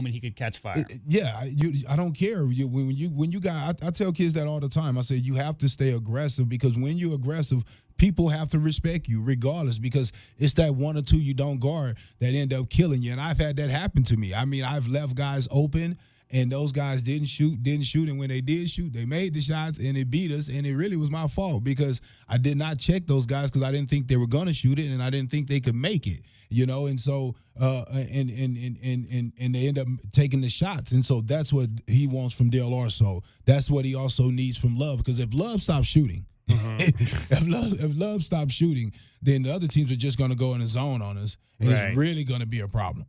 he could catch fire. I don't care. When you got, I tell kids that all the time. I say you have to stay aggressive because when you're aggressive, people have to respect you regardless because it's that 1 or 2 you don't guard that end up killing you. And I've had that happen to me. I mean, I've left guys open And those guys didn't shoot. And when they did shoot, they made the shots, and it beat us. And it really was my fault because I did not check those guys because I didn't think they were going to shoot it, and I didn't think they could make it. And so and they end up taking the shots. And so that's what he wants from Dale Arso. That's what he also needs from Love, because if Love stops shooting, if Love stops shooting, then the other teams are just going to go in a zone on us, and it's really going to be a problem.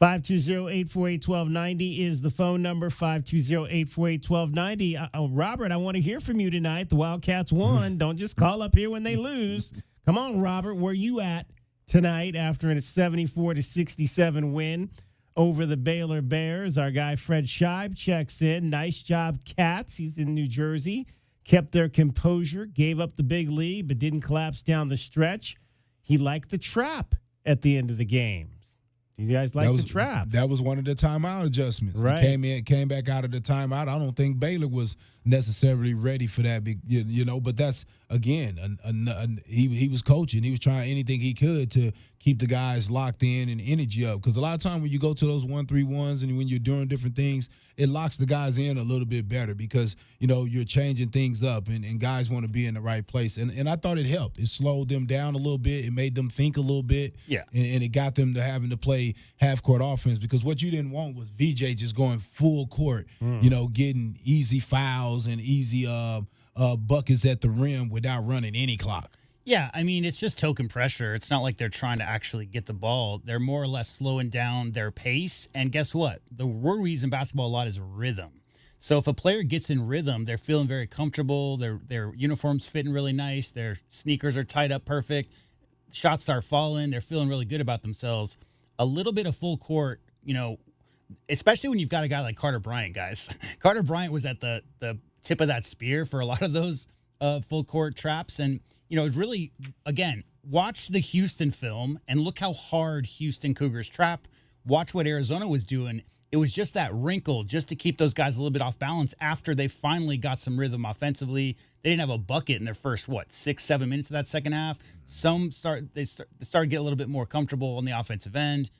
520-848-1290 is the phone number, 520-848-1290. Robert, I want to hear from you tonight. The Wildcats won. Don't just call up here when they lose. Come on, Robert, where you at tonight after a 74-67 win over the Baylor Bears? Our guy Fred Scheib checks in. Nice job, Cats. He's in New Jersey. Kept their composure, gave up the big lead, but didn't collapse down the stretch. He liked the trap at the end of the games. Do you guys like the trap? That was one of the timeout adjustments. Right. He came back out of the timeout. I don't think Baylor was necessarily ready for that, but that's, again, he was coaching. He was trying anything he could to keep the guys locked in and energy up. Because a lot of time when you go to those 1-3-1s and when you're doing different things, it locks the guys in a little bit better because, you're changing things up and guys want to be in the right place. And I thought it helped. It slowed them down a little bit. It made them think a little bit. Yeah. And it got them to having to play half-court offense, because what you didn't want was VJ just going full court, getting easy fouls and easy buckets at the rim without running any clock. Yeah, I mean, it's just token pressure. It's not like they're trying to actually get the ball. They're more or less slowing down their pace. And guess what? The word we use in basketball a lot is rhythm. So if a player gets in rhythm, they're feeling very comfortable. Their uniform's fitting really nice. Their sneakers are tied up perfect. Shots start falling. They're feeling really good about themselves. A little bit of full court, especially when you've got a guy like Carter Bryant, guys. Carter Bryant was at the tip of that spear for a lot of those full court traps. And, really, again, watch the Houston film and look how hard Houston Cougars trap. Watch what Arizona was doing. It was just that wrinkle just to keep those guys a little bit off balance after they finally got some rhythm offensively. They didn't have a bucket in their first, 6-7 minutes of that second half. They started to get a little bit more comfortable on the offensive end.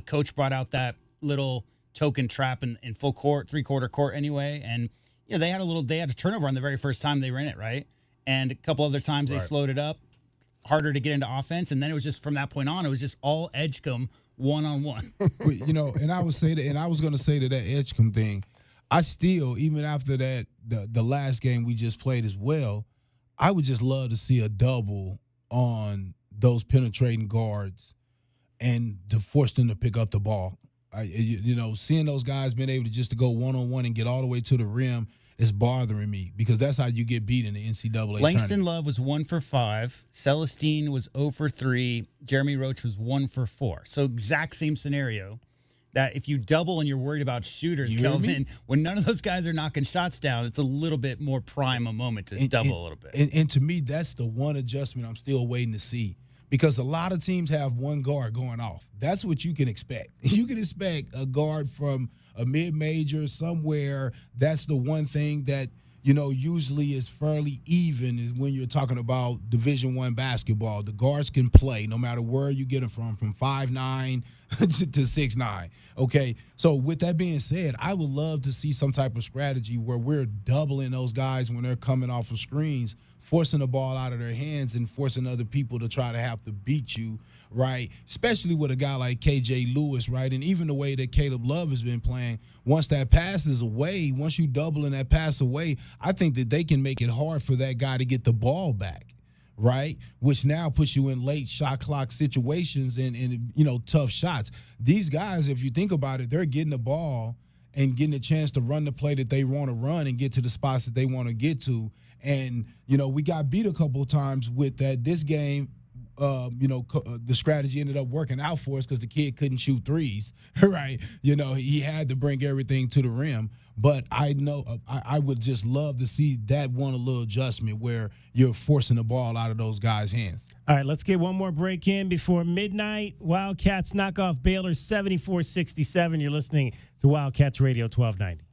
Coach brought out that little token trap in full court, three-quarter court anyway. And, they had a turnover on the very first time they ran it, right? And a couple other times they slowed it up, harder to get into offense. And then it was just from that point on, it was just all Edgecombe one-on-one. And I was going to say to that Edgecombe thing, I still, even after that, the last game we just played as well, I would just love to see a double on those penetrating guards and to force them to pick up the ball. Seeing those guys being able to go one-on-one and get all the way to the rim is bothering me, because that's how you get beat in the NCAA Langston tournament. Love was 1 for 5. Celestine was 0 for 3. Jeremy Roach was 1 for 4. So exact same scenario, that if you double and you're worried about shooters, Kelvin, when none of those guys are knocking shots down, it's a little bit more prime a moment to double a little bit. And to me, that's the one adjustment I'm still waiting to see, because a lot of teams have one guard going off. That's what you can expect. You can expect a guard from a mid-major somewhere. That's the one thing that, usually is fairly even is when you're talking about Division I basketball. The guards can play no matter where you get them from 5'9" to 6'9". Okay, so with that being said, I would love to see some type of strategy where we're doubling those guys when they're coming off of screens, forcing the ball out of their hands and forcing other people to try to have to beat you, right? Especially with a guy like KJ Lewis, right? And even the way that Caleb Love has been playing, once that pass is away, once you double and that pass away, I think that they can make it hard for that guy to get the ball back, right? Which now puts you in late shot clock situations and tough shots. These guys, if you think about it, they're getting the ball and getting a chance to run the play that they want to run and get to the spots that they want to get to. And, we got beat a couple of times with that. This game, the strategy ended up working out for us because the kid couldn't shoot threes, right? He had to bring everything to the rim. But I know I would just love to see that a little adjustment where you're forcing the ball out of those guys' hands. All right, let's get one more break in before midnight. Wildcats knock off Baylor 74-67. You're listening to Wildcats Radio 1290.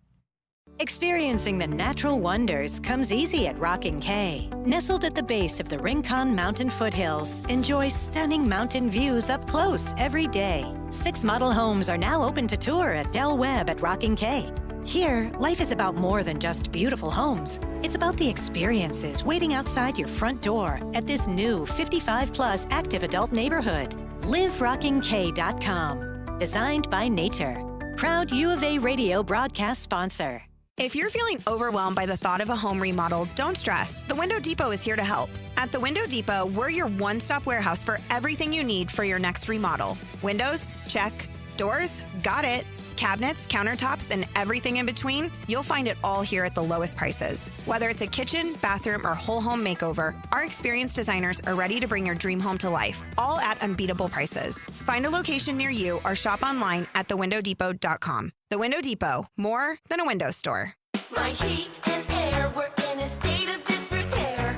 Experiencing the natural wonders comes easy at Rockin' K. Nestled at the base of the Rincon Mountain foothills, enjoy stunning mountain views up close every day. 6 model homes are now open to tour at Del Webb at Rockin' K. Here, life is about more than just beautiful homes. It's about the experiences waiting outside your front door at this new 55-plus active adult neighborhood. LiveRockingK.com. Designed by nature. Proud U of A radio broadcast sponsor. If you're feeling overwhelmed by the thought of a home remodel, don't stress. The Window Depot is here to help. At the Window Depot, we're your one-stop warehouse for everything you need for your next remodel. Windows? Check. Doors? Got it. Cabinets, countertops, and everything in between, you'll find it all here at the lowest prices. Whether it's a kitchen, bathroom, or whole home makeover, our experienced designers are ready to bring your dream home to life, all at unbeatable prices. Find a location near you or shop online at thewindowdepot.com. The Window Depot, more than a window store. My heat and air were in a state of disrepair.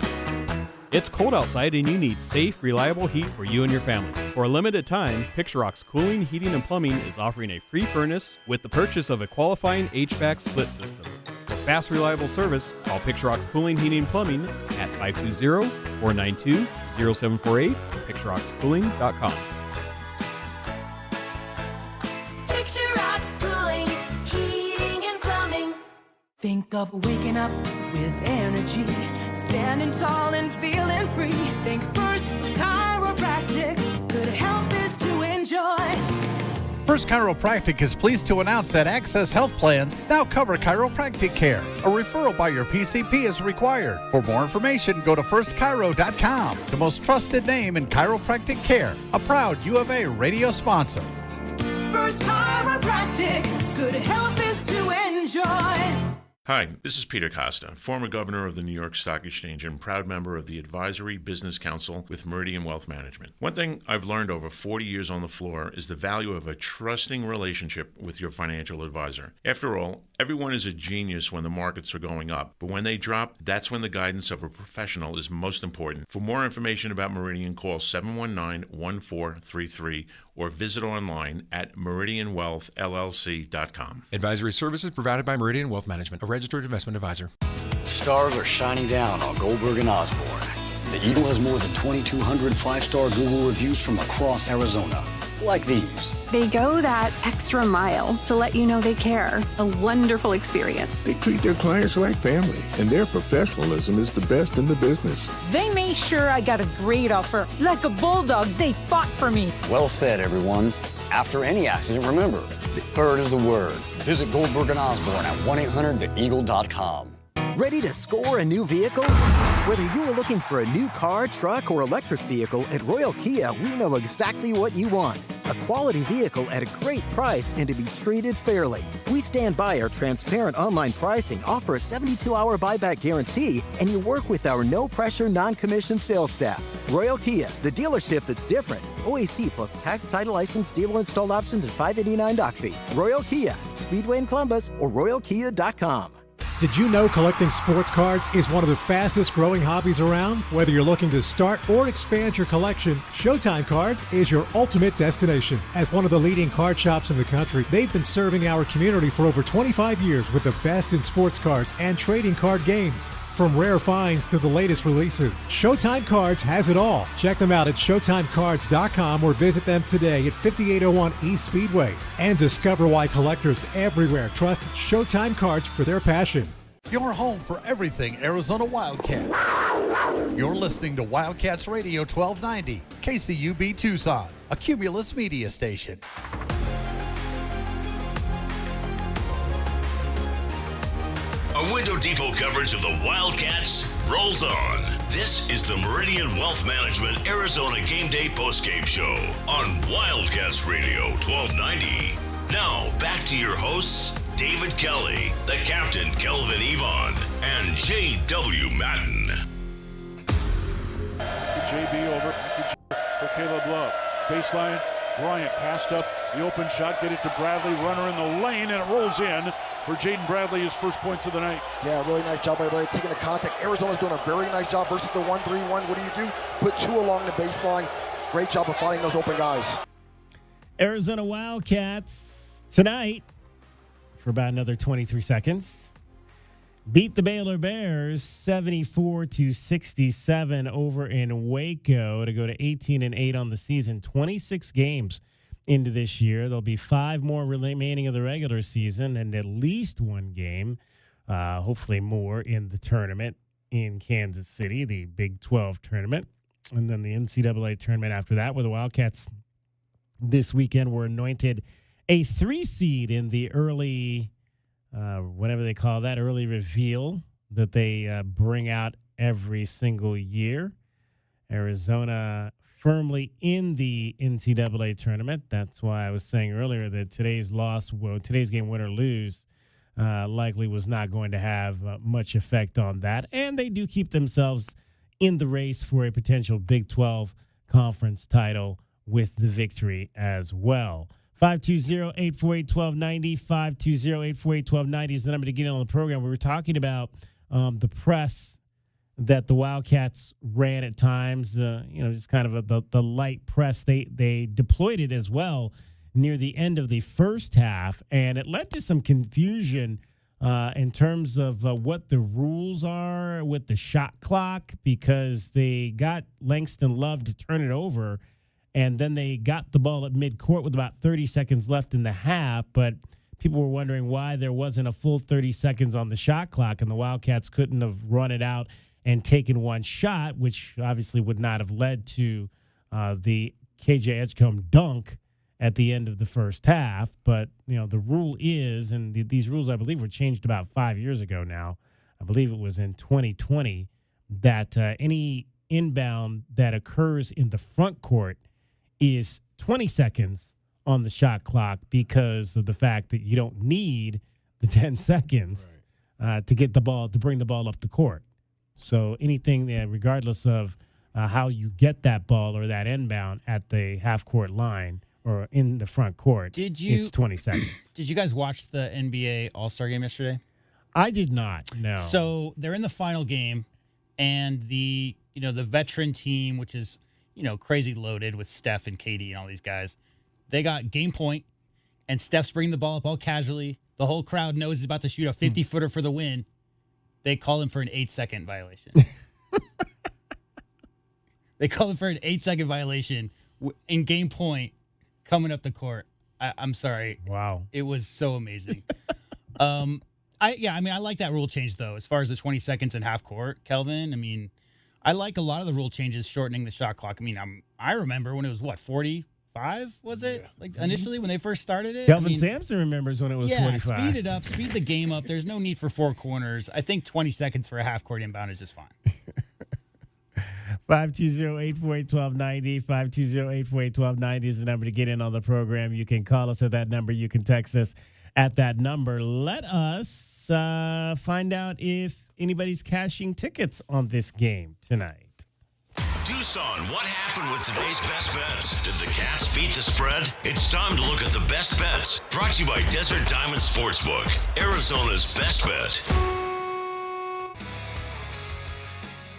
It's cold outside and you need safe, reliable heat for you and your family. For a limited time, Picturock's Cooling, Heating, and Plumbing is offering a free furnace with the purchase of a qualifying HVAC split system. For fast, reliable service, call Picturock's Cooling, Heating, and Plumbing at 520-492-0748 or picturockscooling.com. Picturock's Cooling, Heating, and Plumbing. Think of waking up with energy, standing tall and feeling free. Think First Chiropractic, good health is to enjoy. First Chiropractic is pleased to announce that Access Health Plans now cover chiropractic care. A referral by your PCP is required. For more information, go to firstchiro.com, the most trusted name in chiropractic care. A proud U of A radio sponsor. First Chiropractic, good health is to enjoy. Hi, this is Peter Costa, former governor of the New York Stock Exchange and proud member of the Advisory Business Council with Meridian Wealth Management. One thing I've learned over 40 years on the floor is the value of a trusting relationship with your financial advisor. After all, everyone is a genius when the markets are going up, but when they drop, that's when the guidance of a professional is most important. For more information about Meridian, call 719-1433 or visit online at meridianwealthllc.com. Advisory services provided by Meridian Wealth Management, a registered investment advisor. Stars are shining down on Goldberg and Osborne. The Eagle has more than 2,200 five-star Google reviews from across Arizona, like these. They go that extra mile to let you know they care. A wonderful experience. They treat their clients like family, and their professionalism is the best in the business. They made sure I got a great offer. Like a bulldog, they fought for me. Well said, everyone. After any accident, remember, the third is the word. Visit Goldberg and Osborne at 1-800-THEEAGLE.com. Ready to score a new vehicle? Whether you are looking for a new car, truck, or electric vehicle, at Royal Kia, we know exactly what you want. A quality vehicle at a great price and to be treated fairly. We stand by our transparent online pricing, offer a 72-hour buyback guarantee, and you work with our no-pressure, non-commissioned sales staff. Royal Kia, the dealership that's different. OAC plus tax, title, license, dealer installed options, and $589 doc fee. Royal Kia, Speedway in Columbus, or royalkia.com. Did you know collecting sports cards is one of the fastest growing hobbies around? Whether you're looking to start or expand your collection, Showtime Cards is your ultimate destination. As one of the leading card shops in the country, they've been serving our community for over 25 years with the best in sports cards and trading card games. From rare finds to the latest releases, Showtime Cards has it all. Check them out at ShowtimeCards.com or visit them today at 5801 East Speedway. And discover why collectors everywhere trust Showtime Cards for their passion. Your home for everything Arizona Wildcats. You're listening to Wildcats Radio 1290, KCUB Tucson, a Cumulus media station. A Window Depot coverage of the Wildcats rolls on. This is the Meridian Wealth Management Arizona Gameday postgame show on Wildcats Radio 1290. Now, back to your hosts, David Kelly, the captain, Kelvin Yvonne, and J.W. Madden. To JB over for Caleb Love. Baseline, Bryant passed up the open shot, get it to Bradley, runner in the lane, and it rolls in for Jaden Bradley, his first points of the night. Yeah, really nice job by Bradley taking the contact. Arizona's doing a very nice job versus the 1-3-1. What do? Put two along the baseline. Great job of finding those open guys. Arizona Wildcats tonight for about another 23 seconds. beat the Baylor Bears 74-67 over in Waco to go to 18-8 on the season. 26 games into this year. There'll be 5 more remaining of the regular season and at least 1 game, hopefully more, in the tournament in Kansas City, the Big 12 tournament, and then the NCAA tournament after that, where the Wildcats this weekend were anointed a 3 seed in the early, whatever they call that, early reveal that they bring out every single year. Arizona firmly in the NCAA tournament. That's why I was saying earlier that today's game, win or lose, likely was not going to have much effect on that. And they do keep themselves in the race for a potential Big 12 conference title with the victory as well. 520-848-1290, 520-848-1290 is the number to get on the program. We were talking about the press that the Wildcats ran at times, just kind of the light press. They deployed it as well near the end of the first half, and it led to some confusion in terms of what the rules are with the shot clock, because they got Langston Love to turn it over, and then they got the ball at midcourt with about 30 seconds left in the half, but people were wondering why there wasn't a full 30 seconds on the shot clock, and the Wildcats couldn't have run it out and taken one shot, which obviously would not have led to the KJ Edgecombe dunk at the end of the first half. But, the rule is, and these rules, I believe, were changed about 5 years ago now. I believe it was in 2020, that any inbound that occurs in the front court is 20 seconds on the shot clock because of the fact that you don't need the 10 seconds to get the ball, to bring the ball up the court. So anything that, regardless of how you get that ball or that inbound at the half-court line or in the front court, it's 20 seconds. Did you guys watch the NBA All-Star game yesterday? I did not, no. So they're in the final game, and the veteran team, which is, crazy loaded with Steph and KD and all these guys, they got game point, and Steph's bringing the ball up all casually. The whole crowd knows he's about to shoot a 50-footer for the win. They call him for an 8-second violation. They call him for an 8-second violation in game point coming up the court. I'm sorry. Wow. It was so amazing. I like that rule change, though, as far as the 20 seconds in half court, Kelvin. I like a lot of the rule changes shortening the shot clock. I remember when it was, 45, was it? Like, initially, when they first started it? Kelvin Sampson remembers when it was 45. Speed it up. Speed the game up. There's no need for 4 corners. I think 20 seconds for a half-court inbound is just fine. 520-848-1290, 520-848-1290 is the number to get in on the program. You can call us at that number. You can text us at that number. Let us find out if anybody's cashing tickets on this game tonight. Tucson, what happened with today's best bets? Did the Cats beat the spread? It's time to look at the best bets. Brought to you by Desert Diamond Sportsbook, Arizona's best bet.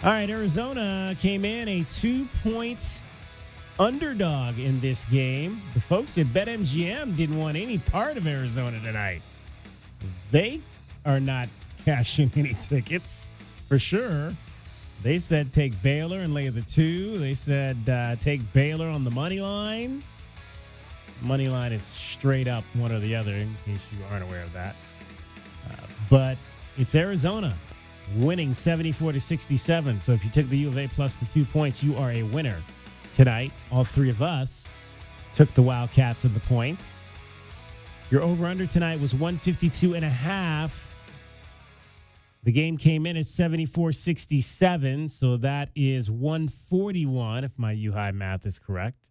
All right, Arizona came in a 2-point underdog in this game. The folks at BetMGM didn't want any part of Arizona tonight. They are not cashing any tickets for sure. They said take Baylor and lay the 2. They said take Baylor on the money line. Money line is straight up one or the other, in case you aren't aware of that. But it's Arizona winning 74-67. So if you took the U of A plus the 2 points, you are a winner tonight. All 3 of us took the Wildcats and the points. Your over-under tonight was 152.5. The game came in at 74-67, so that is 141, if my U-High math is correct.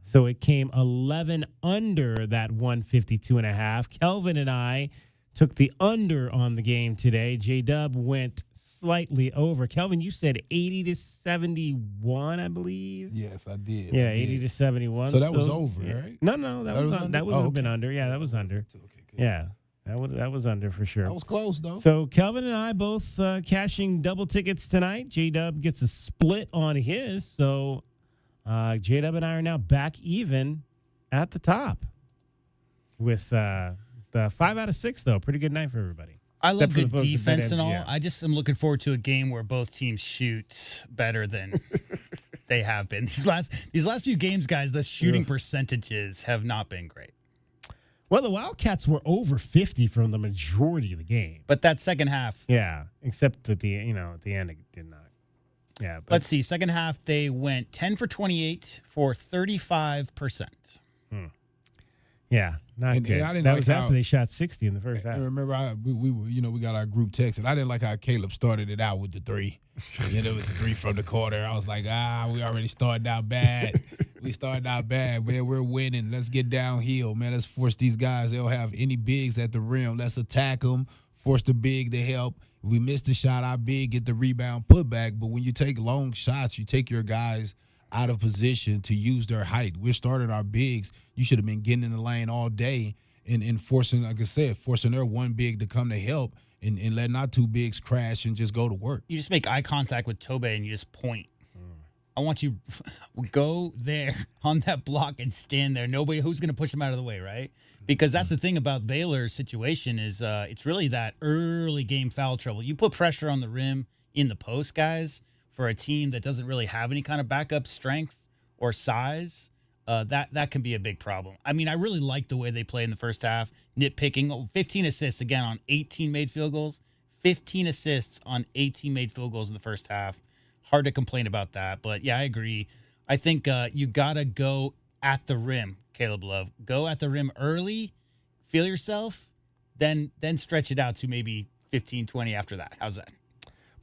So it came 11 under that 152.5. Kelvin and I took the under on the game today. J-Dub went slightly over. Kelvin, you said 80-71, I believe. Yes, I did. Yeah, 80-71. So that was over, right? No, that would have been under. Yeah, that was under. Okay, yeah. That was under for sure. That was close, though. So Kelvin and I both cashing double tickets tonight. J-Dub gets a split on his. So J-Dub and I are now back even at the top with the 5 out of 6, though. Pretty good night for everybody. I love Except for the good folks at defense and all. BetMGM. I just am looking forward to a game where both teams shoot better than they have been. These last few games, guys, the shooting percentages have not been great. Well, the Wildcats were over 50 from the majority of the game. But that second half. Yeah, except at the at the end it did not. Yeah. But, Let's see. Second half, they went 10 for 28 for 35%. Yeah, not And good. I didn't That like was how- after they shot 60 in the first half. I remember we got our group text, and I didn't like how Caleb started it out with the three. With the three from the corner. I was like, we already started out bad. We started out bad, man. We're winning. Let's get downhill, man. Let's force these guys. They don't have any bigs at the rim. Let's attack them. Force the big to help. If we miss the shot, our big get the rebound, put back. But when you take long shots, you take your guys out of position to use their height. We're starting our bigs. You should have been getting in the lane all day and forcing, like I said, forcing their one big to come to help and letting our two bigs crash and just go to work. You just make eye contact with Tobey and you just point. I want you go there on that block and stand there. Nobody who's going to push him out of the way, right? Because that's the thing about Baylor's situation is it's really that early game foul trouble. You put pressure on the rim in the post, guys, for a team that doesn't really have any kind of backup strength or size. That can be a big problem. I mean, I really like the way they play in the first half. Nitpicking, 15 assists again on 18 made field goals. 15 assists on 18 made field goals in the first half. Hard to complain about that. But, yeah, I agree. I think you got to go at the rim, Caleb Love. Go at the rim early, feel yourself, then stretch it out to maybe 15, 20 after that. How's that?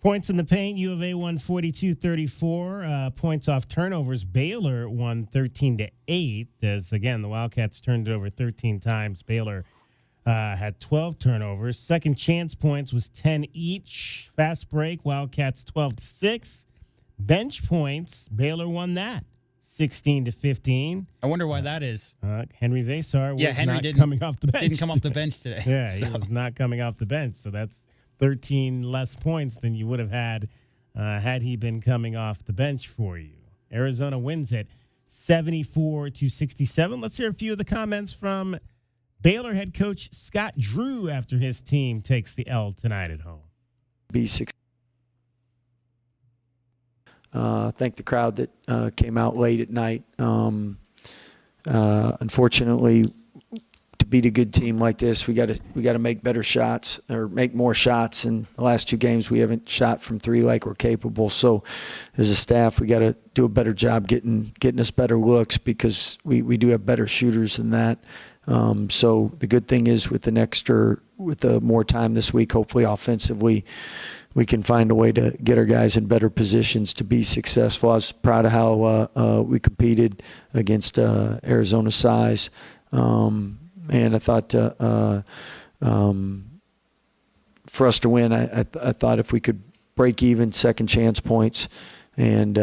Points in the paint, U of A won 42-34. Points off turnovers, Baylor won 13-8. As, again, the Wildcats turned it over 13 times. Baylor had 12 turnovers. Second chance points was 10 each. Fast break, Wildcats 12-6. Bench points, Baylor won that 16-15. I wonder why that is. Henry Vasar was Henry not didn't coming off the bench. Didn't come off the bench today. Yeah, so. he was not coming off the bench. So that's 13 less points than you would have had he been coming off the bench for you. Arizona wins it 74-67. Let's hear a few of the comments from Baylor head coach Scott Drew after his team takes the L tonight at home. Thank the crowd that came out late at night. Unfortunately, to beat a good team like this, we got to make better shots or make more shots. In the last two games, we haven't shot from three like we're capable. So, as a staff, we got to do a better job getting us better looks because we do have better shooters than that. So the good thing is with the more time this week, hopefully offensively, we can find a way to get our guys in better positions to be successful. I was proud of how we competed against Arizona size. And I thought for us to win, I thought if we could break even second chance points and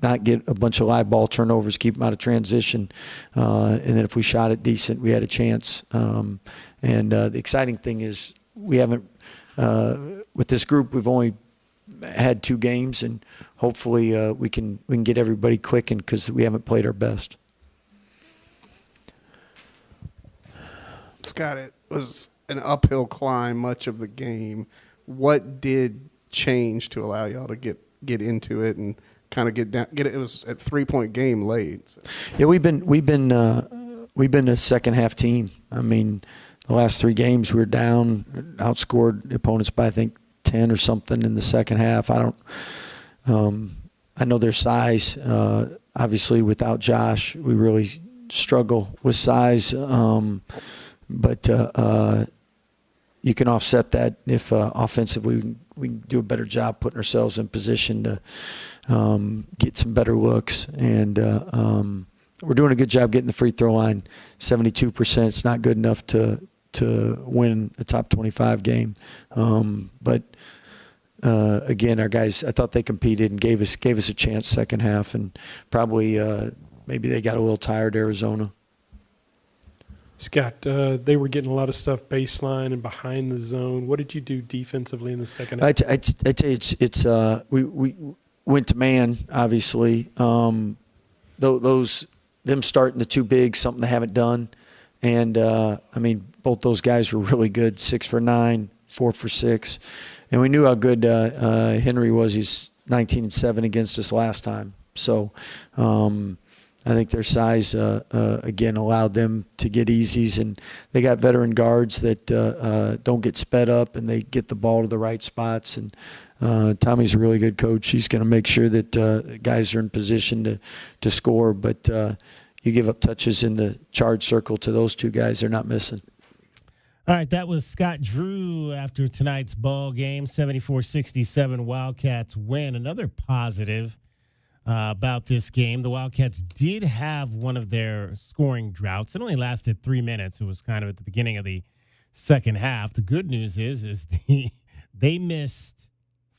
not get a bunch of live ball turnovers, keep them out of transition, and then if we shot it decent, we had a chance. And the exciting thing is we haven't with this group, we've only had 2 games, and hopefully we can get everybody clicking because we haven't played our best. Scott, it was an uphill climb much of the game. What did change to allow y'all to get into it and kind of get it? It was a 3-point game late. So. Yeah, we've been a second half team. I mean, the last 3 games we were down, outscored the opponents by I think 10 or something in the second half. I know their size. Obviously, without Josh, we really struggle with size. But you can offset that if offensively we can do a better job putting ourselves in position to get some better looks. And we're doing a good job getting the free throw line. 72%. It's not good enough to win a top 25 game. But again, our guys, I thought they competed and gave us a chance second half, and probably maybe they got a little tired, Arizona. Scott, they were getting a lot of stuff baseline and behind the zone. What did you do defensively in the second half? I tell you, it's we went to man, obviously. Them starting the 2 bigs, something they haven't done, And, both those guys were really good, 6 for 9, 4 for 6. And we knew how good Henry was. He's 19-7 against us last time. So I think their size, again, allowed them to get easies. And they got veteran guards that don't get sped up, and they get the ball to the right spots. And Tommy's a really good coach. He's going to make sure that guys are in position to score. But you give up touches in the charge circle to those two guys, they're not missing. All right, that was Scott Drew after tonight's ball game. 74-67 Wildcats win. Another positive about this game, the Wildcats did have one of their scoring droughts. It only lasted 3 minutes. It was kind of at the beginning of the second half. The good news is they missed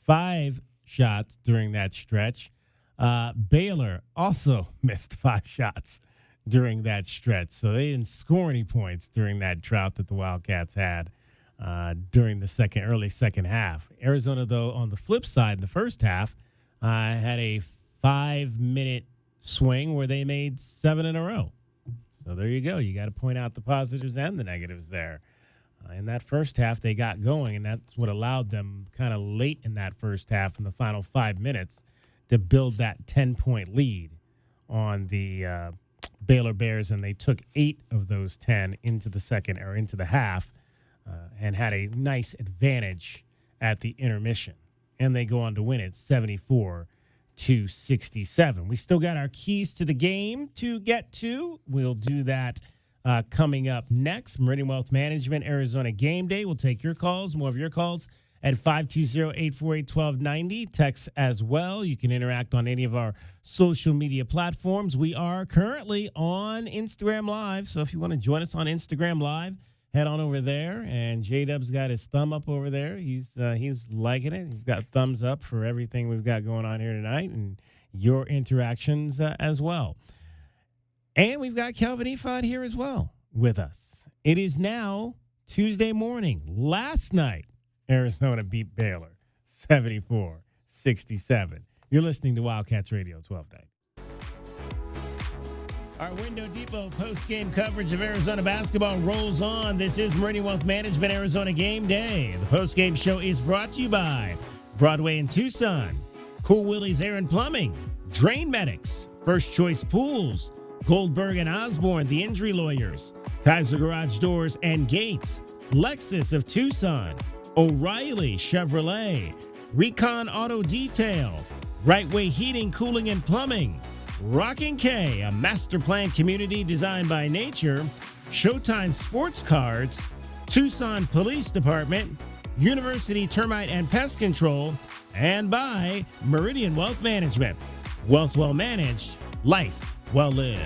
5 shots during that stretch. Baylor also missed 5 shots during that stretch. So they didn't score any points during that drought that the Wildcats had during the early second half. Arizona, though, on the flip side, in the first half, had a 5-minute swing where they made 7 in a row. So there you go. You got to point out the positives and the negatives there. In that first half, they got going, and that's what allowed them kind of late in that first half in the final 5 minutes to build that 10-point lead on the Baylor Bears, and they took 8 of those 10 into the half and had a nice advantage at the intermission. And they go on to win it 74-67. We still got our keys to the game to get to. We'll do that coming up next. Meridian Wealth Management, Arizona Gameday. We'll take your calls, more of your calls at 520-848-1290. Text as well. You can interact on any of our social media platforms. We are currently on Instagram Live, so if you want to join us on Instagram Live, head on over there. And J-Dub's got his thumb up over there. He's liking it. He's got thumbs up for everything we've got going on here tonight and your interactions as well. And we've got Kelvin Efod here as well with us. It is now Tuesday morning. Last night, Arizona beat Baylor 74-67. You're listening to Wildcats Radio 1290. Our Window Depot post-game coverage of Arizona basketball rolls on. This is Meridian Wealth Management Arizona Game Day. The post-game show is brought to you by Broadway in Tucson, Cool Willie's Air and Plumbing, Drain Medics, First Choice Pools, Goldberg and Osborne, the Injury Lawyers, Kaiser Garage Doors and Gates, Lexus of Tucson, O'Reilly Chevrolet, Recon Auto Detail, Right Way Heating, Cooling, and Plumbing, Rockin' K, a master plan community designed by nature, Showtime Sports Cards, Tucson Police Department, University Termite and Pest Control, and by Meridian Wealth Management. Wealth well managed, life well lived.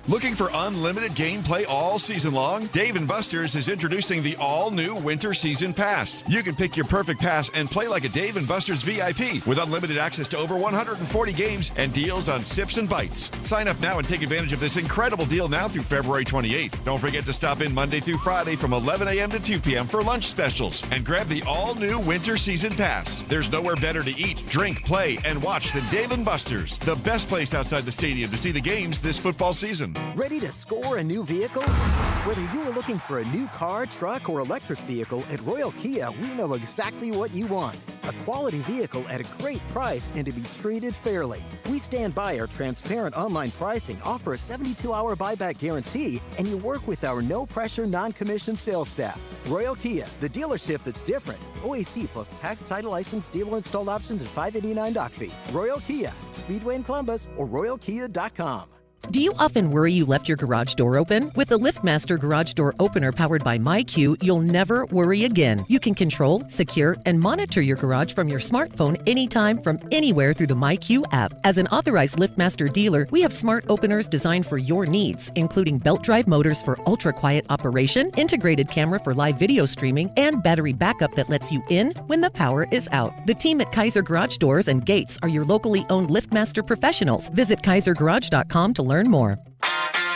Looking for unlimited gameplay all season long? Dave & Buster's is introducing the all-new Winter Season Pass. You can pick your perfect pass and play like a Dave & Buster's VIP with unlimited access to over 140 games and deals on sips and bites. Sign up now and take advantage of this incredible deal now through February 28th. Don't forget to stop in Monday through Friday from 11 a.m. to 2 p.m. for lunch specials and grab the all-new Winter Season Pass. There's nowhere better to eat, drink, play, and watch than Dave & Buster's, the best place outside the stadium to see the games this football season. Ready to score a new vehicle? Whether you are looking for a new car, truck, or electric vehicle, at Royal Kia, we know exactly what you want. A quality vehicle at a great price and to be treated fairly. We stand by our transparent online pricing, offer a 72-hour buyback guarantee, and you work with our no-pressure, non-commissioned sales staff. Royal Kia, the dealership that's different. OAC plus tax, title, license, dealer installed options, and $589 doc fee. Royal Kia, Speedway in Columbus, or royalkia.com. Do you often worry you left your garage door open? With the LiftMaster Garage Door Opener powered by MyQ, you'll never worry again. You can control, secure, and monitor your garage from your smartphone anytime from anywhere through the MyQ app. As an authorized LiftMaster dealer, we have smart openers designed for your needs, including belt drive motors for ultra-quiet operation, integrated camera for live video streaming, and battery backup that lets you in when the power is out. The team at Kaiser Garage Doors and Gates are your locally owned LiftMaster professionals. Visit kaisergarage.com to learn more.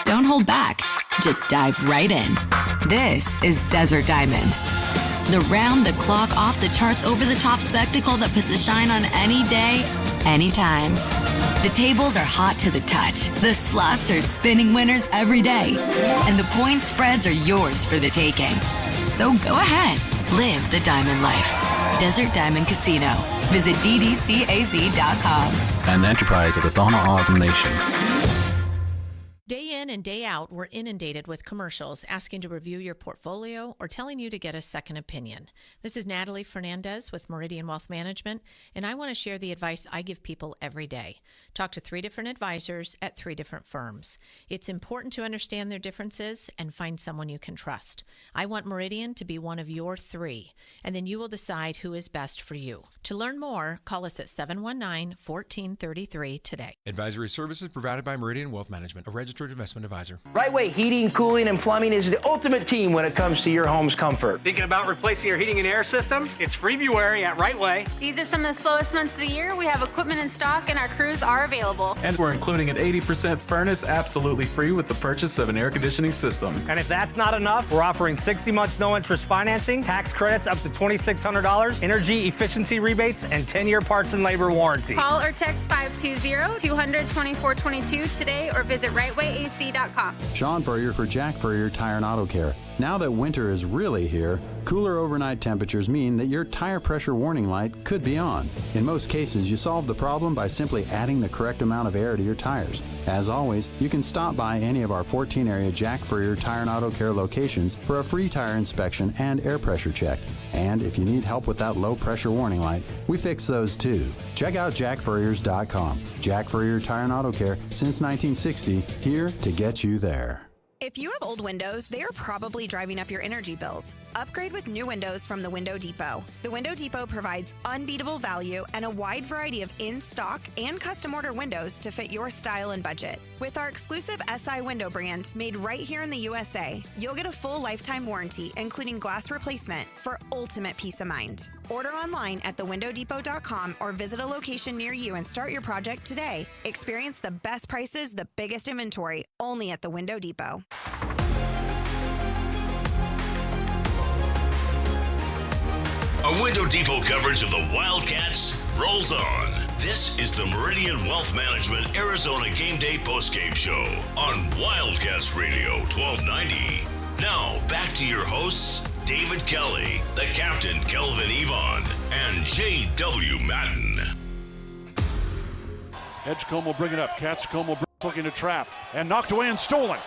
Don't hold back. Just dive right in. This is Desert Diamond. The round-the-clock, off-the-charts, over-the-top spectacle that puts a shine on any day, anytime. The tables are hot to the touch. The slots are spinning winners every day. And the point spreads are yours for the taking. So go ahead. Live the diamond life. Desert Diamond Casino. Visit ddcaz.com. An enterprise of the Tohono O'odham Nation. Day in and day out, we're inundated with commercials asking to review your portfolio or telling you to get a second opinion. This is Natalie Fernandez with Meridian Wealth Management, and I want to share the advice I give people every day. Talk to 3 different advisors at 3 different firms. It's important to understand their differences and find someone you can trust. I want Meridian to be one of your 3, and then you will decide who is best for you. To learn more, call us at 719-1433 today. Advisory services provided by Meridian Wealth Management, a registered investment advisor. Right Way Heating, Cooling, and Plumbing is the ultimate team when it comes to your home's comfort. Thinking about replacing your heating and air system? It's February at Right Way. These are some of the slowest months of the year. We have equipment in stock and our crews are available. And we're including an 80% furnace absolutely free with the purchase of an air conditioning system. And if that's not enough, we're offering 60 months no interest financing, tax credits up to $2,600, energy efficiency rebates, and 10-year parts and labor warranty. Call or text 520-200-2422 today or visit rightwayac.com. Sean Furrier for Jack Furrier Tire and Auto Care. Now that winter is really here, cooler overnight temperatures mean that your tire pressure warning light could be on. In most cases, you solve the problem by simply adding the correct amount of air to your tires. As always, you can stop by any of our 14 area Jack Furrier Tire and Auto Care locations for a free tire inspection and air pressure check. And if you need help with that low pressure warning light, we fix those too. Check out jackfurriers.com. Jack Furrier Tire and Auto Care since 1960, here to get you there. If you have old windows, they are probably driving up your energy bills. Upgrade with new windows from the Window Depot. The Window Depot provides unbeatable value and a wide variety of in-stock and custom order windows to fit your style and budget. With our exclusive SI window brand made right here in the USA, you'll get a full lifetime warranty, including glass replacement, for ultimate peace of mind. Order online at thewindowdepot.com or visit a location near you and start your project today. Experience the best prices, the biggest inventory, only at the Window Depot. A Window Depot coverage of the Wildcats rolls on. This is the Meridian Wealth Management Arizona Gameday postgame show on Wildcats Radio 1290. Now, back to your hosts, David Kelly, the captain, Kelvin Yvonne, and J.W. Madden. Edgecombe will bring it up. Catscombe will looking to trap and knocked away and stolen.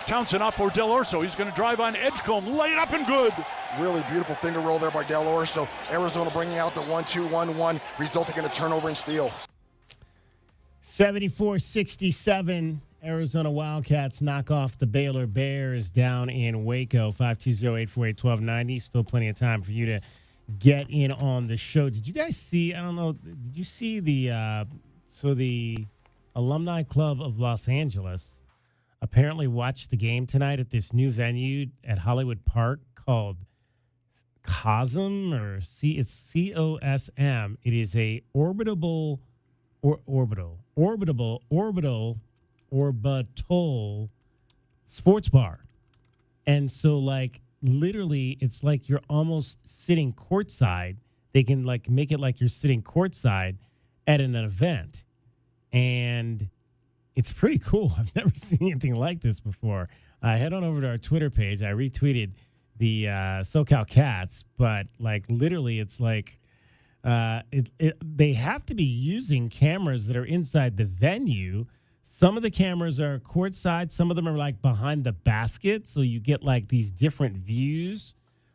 Townsend off for Del Orso. He's going to drive on Edgecombe. Lay it up and good. Really beautiful finger roll there by Del Orso. Arizona bringing out the 1-2-1-1, resulting in a turnover and steal. 74-67. Arizona Wildcats knock off the Baylor Bears down in Waco. 520-848-1290. Still plenty of time for you to get in on the show. Did you guys see, I don't know, did you see the Alumni Club of Los Angeles apparently watched the game tonight at this new venue at Hollywood Park called COSM, it's COSM. It is a orbital sports bar. And so, like, literally, it's like you're almost sitting courtside. They can, like, make it like you're sitting courtside at an event. And it's pretty cool. I've never seen anything like this before. Head on over to our Twitter page. I retweeted the SoCal Cats, but, like, literally, it's like they have to be using cameras that are inside the venue. Some of the cameras are courtside. Some of them are, like, behind the basket, so you get, like, these different views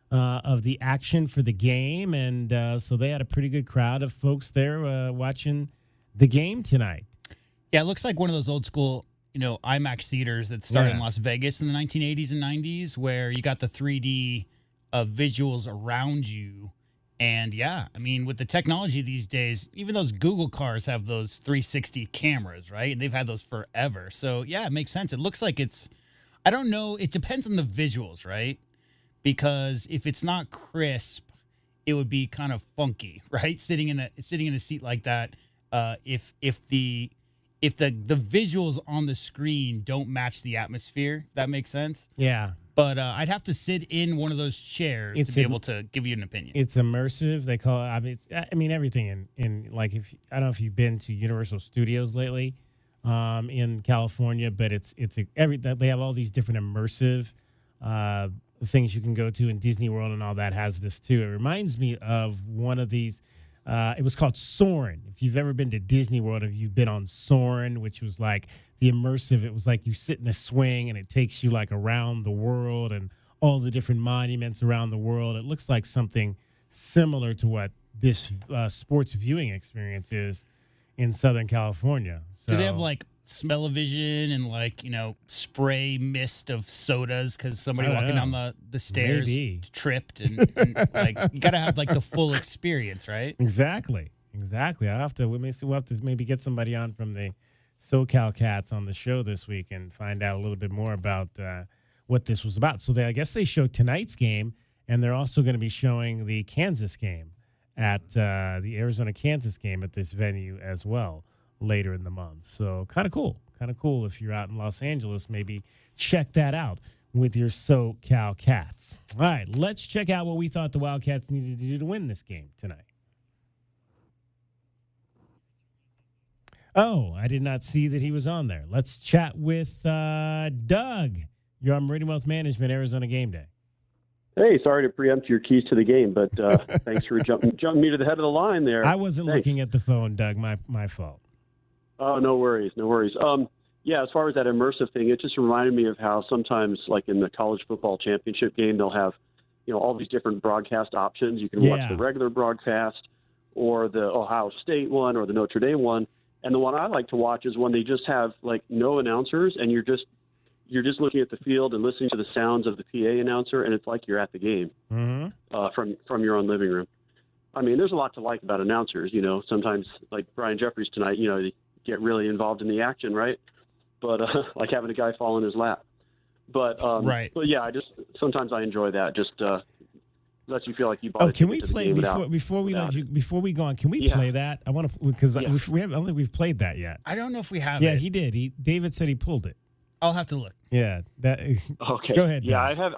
of the action for the game. And so they had a pretty good crowd of folks there watching the game tonight. Yeah, it looks like one of those old school, IMAX theaters that started in Las Vegas in the 1980s and 90s, where you got the 3D visuals around you. And yeah, I mean, with the technology these days, even those Google cars have those 360 cameras, right? And they've had those forever. So yeah, it makes sense. It looks like I don't know. It depends on the visuals, right? Because if it's not crisp, it would be kind of funky, right? Sitting in a seat like that, if the visuals on the screen don't match the atmosphere, that makes sense. Yeah. But I'd have to sit in one of those chairs to be able to give you an opinion. It's immersive. They call it. I mean, everything in like I don't know if you've been to Universal Studios lately in California, but they have all these different immersive things you can go to, and Disney World and all that has this too. It reminds me of one of these. It was called Soarin'. If you've ever been to Disney World, if you've been on Soarin', which was like the immersive, it was like you sit in a swing and it takes you like around the world and all the different monuments around the world. It looks like something similar to what this sports viewing experience is in Southern California. So, do they have like smell-o-vision and like, spray mist of sodas because somebody walking down the stairs tripped and like you got to have like the full experience, right? Exactly. We'll have to maybe get somebody on from the SoCal Cats on the show this week and find out a little bit more about what this was about. So I guess they showed tonight's game, and they're also going to be showing the Kansas game at the Arizona-Kansas game at this venue as well later in the month. So kind of cool. If you're out in Los Angeles, maybe check that out with your SoCal Cats. All right, let's check out what we thought the Wildcats needed to do to win this game tonight. Oh, I did not see that he was on there. Let's chat with Doug. You're on Meridian Wealth Management, Arizona Gameday. Hey, sorry to preempt your keys to the game, but thanks for jumping me to the head of the line there. I wasn't looking at the phone, Doug. My fault. Oh, no worries. Yeah, as far as that immersive thing, it just reminded me of how sometimes, like in the college football championship game, they'll have, all these different broadcast options. You can watch the regular broadcast or the Ohio State one or the Notre Dame one. And the one I like to watch is when they just have like no announcers and you're just looking at the field and listening to the sounds of the PA announcer, and it's like you're at the game from your own living room. I mean, there's a lot to like about announcers. Sometimes like Brian Jeffries tonight, they get really involved in the action, right? But like having a guy fall in his lap. But right. But yeah, sometimes I enjoy that. Just lets you feel like you bought. Oh, can we play before we go on? Can we play that? I want to because I don't think we've played that yet. I don't know if we have. Yeah, he did. David said he pulled it. I'll have to look. Yeah. Okay. Go ahead. Yeah, Dan.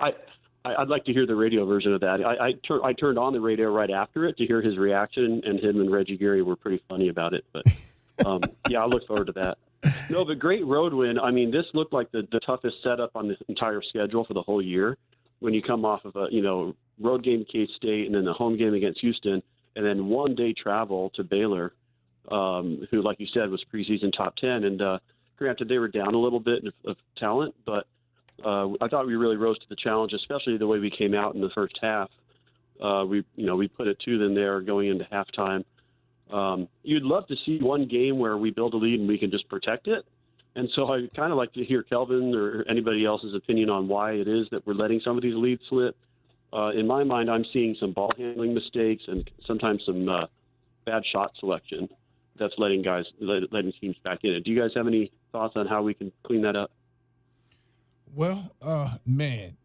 I'd like to hear the radio version of that. I turned on the radio right after it to hear his reaction, and him and Reggie Geary were pretty funny about it. But yeah, I look forward to that. No, but great road win. I mean, this looked like the toughest setup on the entire schedule for the whole year. When you come off of a road game K-State and then the home game against Houston, and then 1 day travel to Baylor, who, like you said, was preseason top 10. And granted, they were down a little bit of talent, but I thought we really rose to the challenge, especially the way we came out in the first half. We put it to them there going into halftime. You'd love to see one game where we build a lead and we can just protect it. And so I kind of like to hear Kelvin or anybody else's opinion on why it is that we're letting some of these leads slip. In my mind, I'm seeing some ball handling mistakes and sometimes some bad shot selection that's letting teams back in it. Do you guys have any thoughts on how we can clean that up? Well, man,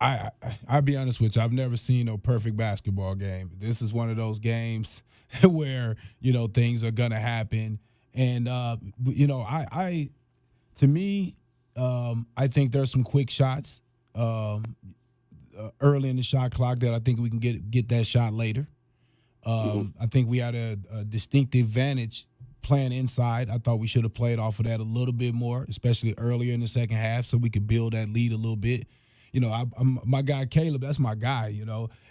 I'll be honest with you. I've never seen no perfect basketball game. This is one of those games where, things are going to happen. And, to me, I think there's some quick shots early in the shot clock that I think we can get that shot later. I think we had a distinctive advantage playing inside. I thought we should have played off of that a little bit more, especially earlier in the second half, so we could build that lead a little bit. I'm my guy Caleb. That's my guy.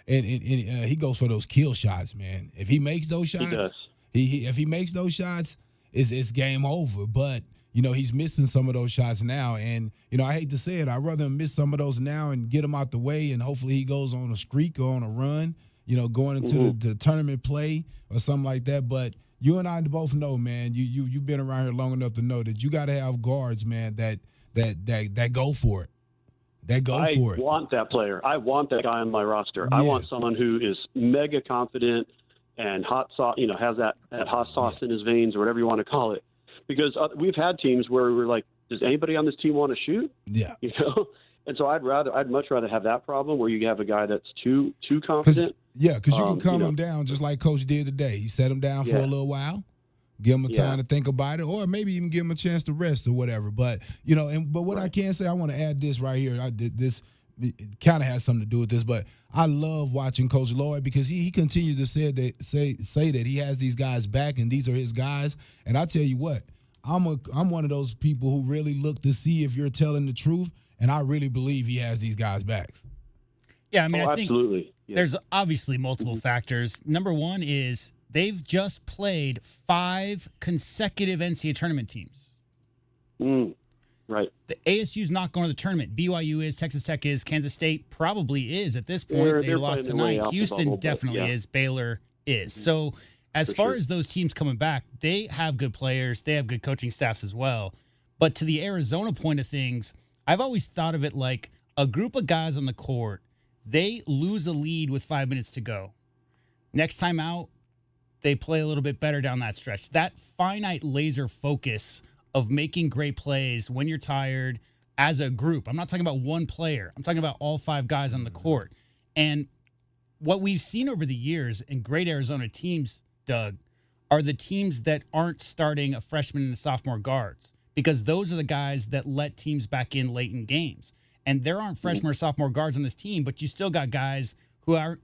And he goes for those kill shots, man. If he makes those shots, if he makes those shots, it's game over. But he's missing some of those shots now, and I hate to say it, I'd rather him miss some of those now and get him out the way, and hopefully he goes on a streak or on a run. Going into the tournament play or something like that. But you and I both know, man. You've been around here long enough to know that you got to have guards, man. That go for it. I want that player. I want that guy on my roster. Yeah. I want someone who is mega confident and hot sauce. Has that hot sauce in his veins or whatever you want to call it. Because we've had teams where we're like, does anybody on this team want to shoot? Yeah. And so I'd much rather have that problem where you have a guy that's too confident. Because you can calm him down just like Coach did today. He set him down for a little while, give him a time to think about it, or maybe even give him a chance to rest or whatever. But but what I can say, I want to add this right here. it kind of has something to do with this, but I love watching Coach Lloyd because he continues to say that he has these guys back and these are his guys. And I tell you what, I'm one of those people who really look to see if you're telling the truth, and I really believe he has these guys' backs. Yeah, I mean, I think absolutely. Yeah. There's obviously multiple factors. Number one is they've just played 5 consecutive NCAA tournament teams. Right. The ASU's not going to the tournament. BYU is, Texas Tech is, Kansas State probably is at this point. They lost tonight. Houston definitely is. Baylor is. So as far as those teams coming back, they have good players. They have good coaching staffs as well. But to the Arizona point of things, I've always thought of it like a group of guys on the court, they lose a lead with 5 minutes to go. Next time out, they play a little bit better down that stretch. That finite laser focus of making great plays when you're tired as a group. I'm not talking about one player. I'm talking about all 5 guys on the court. And what we've seen over the years in great Arizona teams, Doug, are the teams that aren't starting a freshman and a sophomore guards, because those are the guys that let teams back in late in games. And there aren't freshman or sophomore guards on this team, but you still got guys who are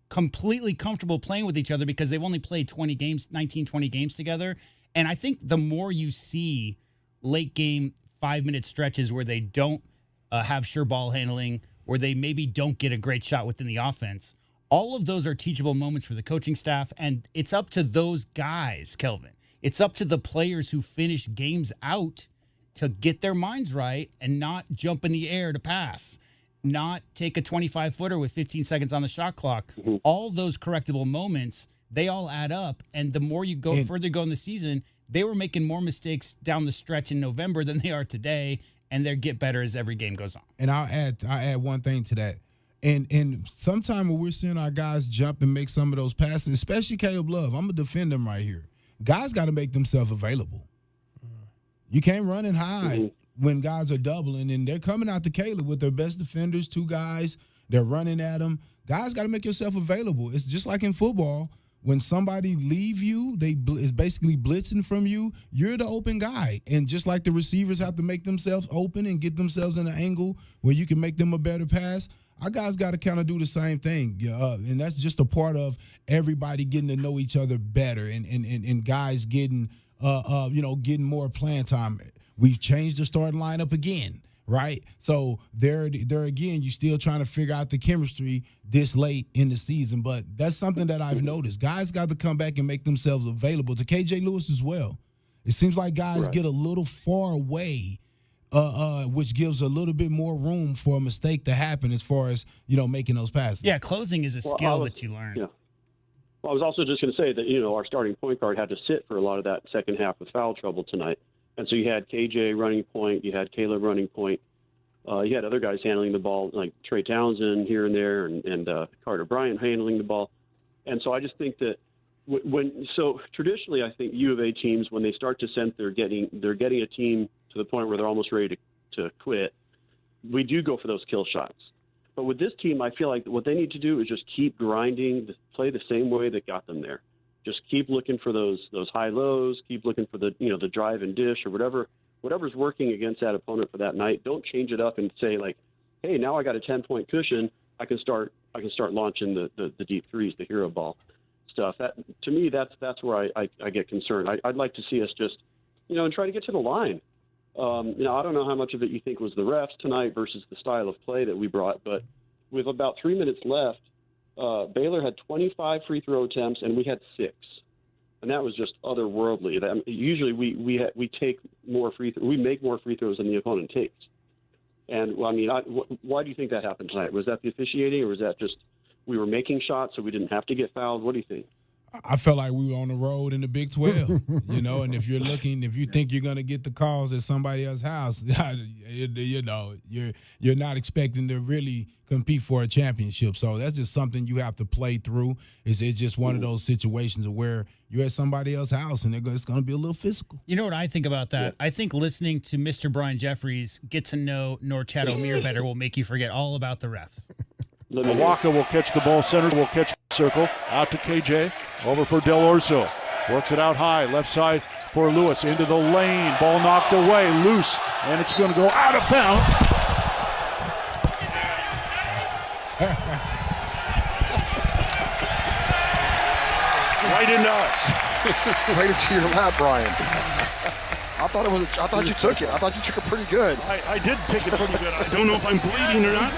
completely comfortable playing with each other because they've only played 20 games together. And I think the more you see late game 5-minute stretches where they don't have sure ball handling, where they maybe don't get a great shot within the offense, all of those are teachable moments for the coaching staff. And it's up to those guys, Kelvin. It's up to the players who finish games out to get their minds right and not jump in the air to pass, not take a 25-footer with 15 seconds on the shot clock. All those correctable moments, they all add up. And the more you go further go in the season, they were making more mistakes down the stretch in November than they are today, and they get better as every game goes on. And I'll add one thing to that. And sometime when we're seeing our guys jump and make some of those passes, especially Caleb Love, I'm going to defend him right here. Guys got to make themselves available. You can't run and hide when guys are doubling, and they're coming out to Caleb with their best defenders, 2 guys. They're running at him. Guys got to make yourself available. It's just like in football. When somebody leave you, is basically blitzing from you, you're the open guy. And just like the receivers have to make themselves open and get themselves in an angle where you can make them a better pass, our guys got to kind of do the same thing. And that's just a part of everybody getting to know each other better and guys getting getting more playing time. We've changed the starting lineup again, right? So there again, you're still trying to figure out the chemistry this late in the season. But that's something that I've noticed. Guys got to come back and make themselves available to KJ Lewis as well. It seems like guys get a little far away, which gives a little bit more room for a mistake to happen as far as, making those passes. Yeah, closing is a skill that you learn. Yeah. Well, I was also just going to say that, our starting point guard had to sit for a lot of that second half with foul trouble tonight. And so you had KJ running point, you had Caleb running point, you had other guys handling the ball, like Trey Townsend here and there, and Carter Bryant handling the ball. And so I just think that traditionally, I think U of A teams, when they start to sense they're getting a team to the point where they're almost ready to quit, we do go for those kill shots. But with this team, I feel like what they need to do is just keep grinding, play the same way that got them there. Just keep looking for those high lows, keep looking for the drive and dish or whatever's working against that opponent for that night. Don't change it up and say like, hey, now I got a 10-point cushion. I can start launching the deep threes, the hero ball stuff. That to me, that's where I get concerned. I'd like to see us just and try to get to the line. I don't know how much of it you think was the refs tonight versus the style of play that we brought, but with about 3 minutes left, Baylor had 25 free throw attempts and we had 6, and that was just otherworldly. Usually we take more we make more free throws than the opponent takes. And why do you think that happened tonight? Was that the officiating, or was that just we were making shots so we didn't have to get fouled? What do you think? I felt like we were on the road in the Big 12, and if you think you're going to get the calls at somebody else's house, you're not expecting to really compete for a championship. So that's just something you have to play through. It's just one of those situations where you're at somebody else's house and it's going to be a little physical. You know what I think about that? Yeah. I think listening to Mr. Brian Jeffries get to know Norchad O'Meara better will make you forget all about the refs. Waka will catch the ball, center will catch the circle, out to KJ, over for Del Orso. Works it out high, left side for Lewis, into the lane, ball knocked away, loose, and it's going to go out of bounds. Right into us. Right into your lap, Brian. I thought you took it. I thought you took it pretty good. I did take it pretty good. I don't know if I'm bleeding or not.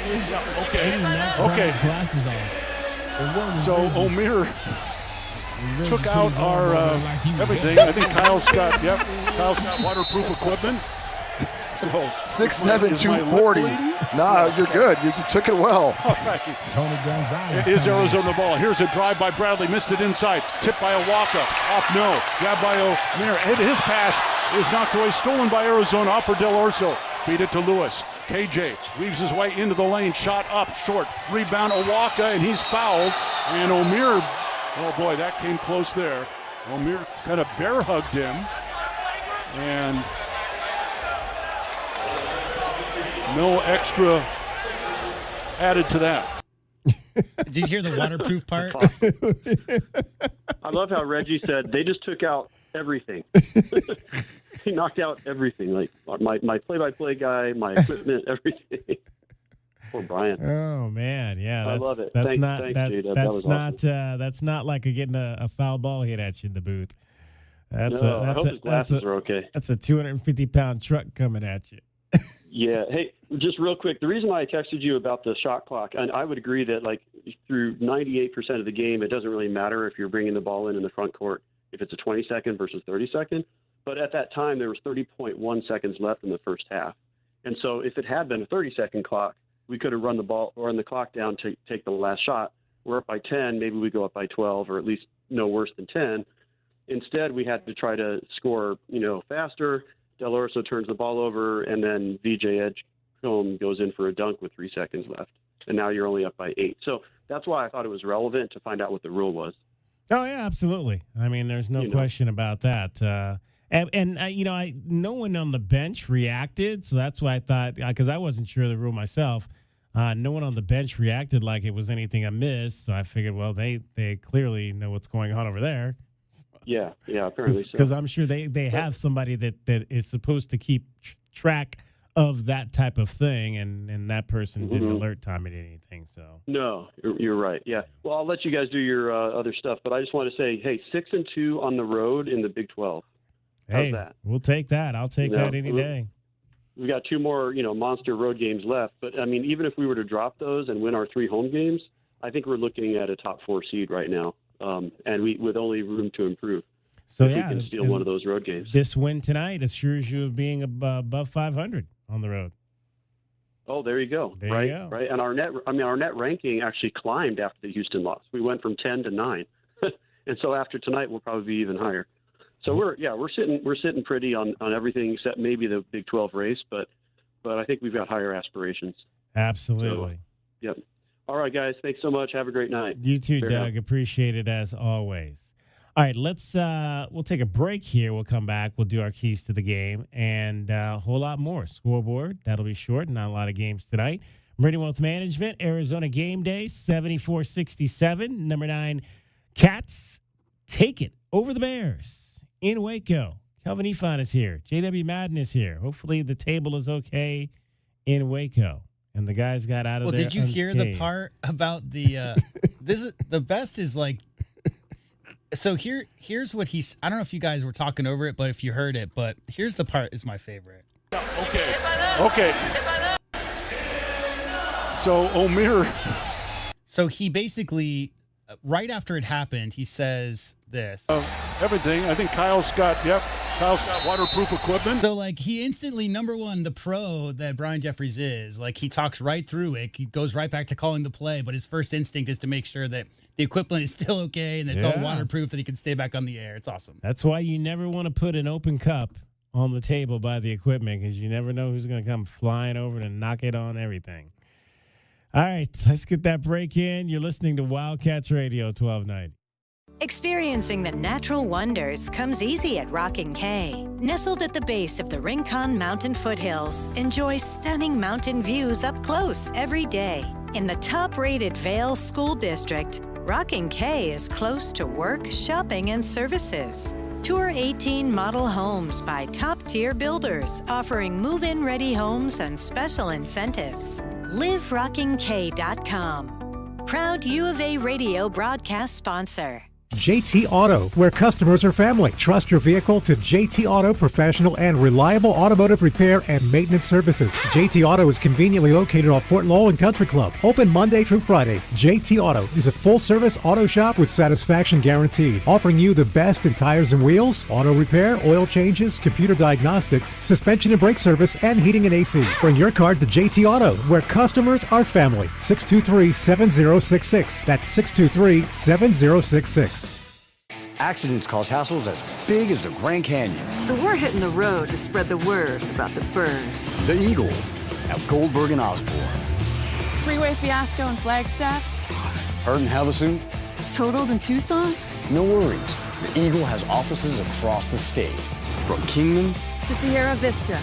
Yeah, okay. Brian's glasses on. So Omer took out our everything. I think Kyle's got waterproof equipment. So 6'7", 240. Nah, you're good. You took it well. All right. Tony Gonzalez. It is Arizona ball. Here's a drive by Bradley. Missed it inside. Tipped by Owaka. Off no. Grabbed by Omer. His pass is knocked away. Stolen by Arizona. Up for Del Orso. Feed it to Lewis. KJ weaves his way into the lane. Shot up short. Rebound Owaka, and he's fouled. And Omer, oh boy, that came close there. Omer kind of bear hugged him. And no extra added to that. Did you hear the waterproof part? I love how Reggie said they just took out everything. He knocked out everything, like my play-by-play guy, my equipment, everything. Poor Brian. Oh man, yeah, I love it. That's Thanks, not dude. that's not awesome. that's not like getting a foul ball hit at you in the booth. I hope his glasses are okay. That's a 250-pound truck coming at you. Yeah. Hey, just real quick, the reason why I texted you about the shot clock, and I would agree that like through 98% of the game, it doesn't really matter if you're bringing the ball in the front court, if it's a 20-second versus 30-second. But at that time, there was 30.1 seconds left in the first half. And so if it had been a 30-second clock, we could have run the ball or run the clock down to take the last shot. We're up by 10, maybe we go up by 12, or at least no worse than 10. Instead, we had to try to score, faster. Del Orso turns the ball over, and then VJ Edgecombe goes in for a dunk with 3 seconds left. And now you're only up by 8. So that's why I thought it was relevant to find out what the rule was. Oh, yeah, absolutely. I mean, there's no question about that. No one on the bench reacted, so that's why I thought, because I wasn't sure of the rule myself, no one on the bench reacted like it was anything amiss, so I figured, well, they clearly know what's going on over there. Yeah, apparently so. Because I'm sure they have somebody that is supposed to keep track of that type of thing, and that person didn't alert Tommy to anything. So no, you're right. Yeah. Well, I'll let you guys do your other stuff, but I just want to say, hey, 6-2 on the road in the Big 12. Hey, how's that? We'll take that. I'll take that any day. We've got 2 more, monster road games left. But I mean, even if we were to drop those and win our 3 home games, I think we're looking at a top 4 seed right now. And we with only room to improve. So we can steal one of those road games. This win tonight assures you of being above 500 on the road. Oh, there you go. Right. And our net ranking actually climbed after the Houston loss. We went from 10 to 9, and so after tonight we'll probably be even higher. So we're sitting pretty on everything except maybe the Big 12 race, but I think we've got higher aspirations. Absolutely. So, yep. All right, guys. Thanks so much. Have a great night. You too, Fair Doug. enough. Appreciate it as always. All right, we'll take a break here. We'll come back. We'll do our keys to the game and a whole lot more. Scoreboard, that'll be short. Not a lot of games tonight. Meridian Wealth Management, Arizona Gameday, 74-67. Number 9, Cats take it over the Bears in Waco. Kelvin Efon is here. JW Madden is here. Hopefully the table is okay in Waco. And the guys got out of there. Well, did you hear the part about the the best is like, so here's what he's, I don't know if you guys were talking over it, but if you heard it, but here's the part is my favorite. Okay. So Omer. So he basically, right after it happened, he says this. Everything. I think Kyle's got waterproof equipment. So, like, he instantly, number one, the pro that Brian Jeffries is, like, he talks right through it. He goes right back to calling the play, but his first instinct is to make sure that the equipment is still okay and that it's all waterproof, that he can stay back on the air. It's awesome. That's why you never want to put an open cup on the table by the equipment, because you never know who's going to come flying over to knock it on everything. All right, let's get that break in. You're listening to Wildcats Radio 1290. Experiencing the natural wonders comes easy at Rockin' K. Nestled at the base of the Rincon Mountain foothills, enjoy stunning mountain views up close every day. In the top-rated Vail School District, Rockin' K is close to work, shopping, and services. Tour 18 model homes by top-tier builders offering move-in ready homes and special incentives. LiveRockingK.com. Proud U of A radio broadcast sponsor. JT Auto, where customers are family. Trust your vehicle to JT Auto professional and reliable automotive repair and maintenance services. JT Auto is conveniently located off Fort Lowell and Country Club. Open Monday through Friday. JT Auto is a full-service auto shop with satisfaction guaranteed, offering you the best in tires and wheels, auto repair, oil changes, computer diagnostics, suspension and brake service, and heating and AC. Bring your car to JT Auto, where customers are family. 623-7066. That's 623-7066. Accidents cause hassles as big as the Grand Canyon. So we're hitting the road to spread the word about the bird. The Eagle at Goldberg and Osborne. Freeway fiasco in Flagstaff. Hurt in Havasu. Totaled in Tucson. No worries. The Eagle has offices across the state. From Kingman to Sierra Vista,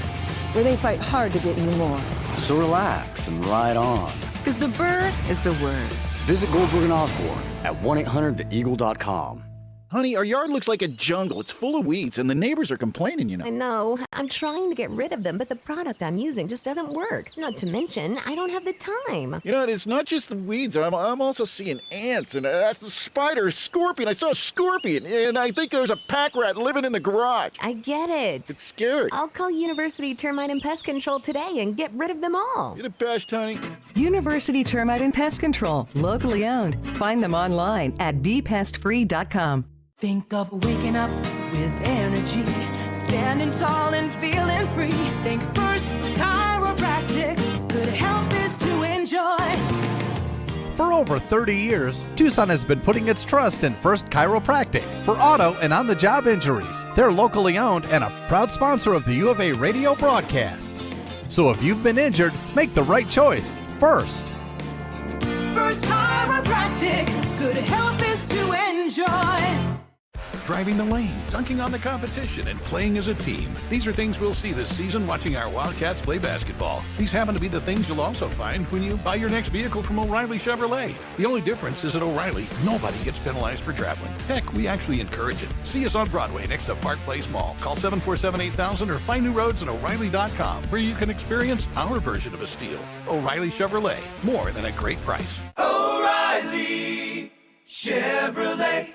where they fight hard to get you more. So relax and ride on. Because the bird is the word. Visit Goldberg and Osborne at 1-800-THEEAGLE.com. Honey, our yard looks like a jungle. It's full of weeds, and the neighbors are complaining, you know. I know. I'm trying to get rid of them, but the product I'm using just doesn't work. Not to mention, I don't have the time. You know, it's not just the weeds. I'm also seeing ants and the spider, a scorpion. I saw a scorpion, and I think there's a pack rat living in the garage. I get it. It's scary. I'll call University Termite and Pest Control today and get rid of them all. You're the best, honey. University Termite and Pest Control, locally owned. Find them online at bepestfree.com. Think of waking up with energy, standing tall and feeling free. Think First Chiropractic, good health is to enjoy. For over 30 years, Tucson has been putting its trust in First Chiropractic for auto and on-the-job injuries. They're locally owned and a proud sponsor of the U of A radio broadcast. So if you've been injured, make the right choice first. First Chiropractic, good health is to enjoy. Driving the lane, dunking on the competition, and playing as a team. These are things we'll see this season watching our Wildcats play basketball. These happen to be the things you'll also find when you buy your next vehicle from O'Reilly Chevrolet. The only difference is at O'Reilly, nobody gets penalized for traveling. Heck, we actually encourage it. See us on Broadway next to Park Place Mall. Call 747-8000 or find new roads at O'Reilly.com, where you can experience our version of a steal. O'Reilly Chevrolet, more than a great price. O'Reilly Chevrolet.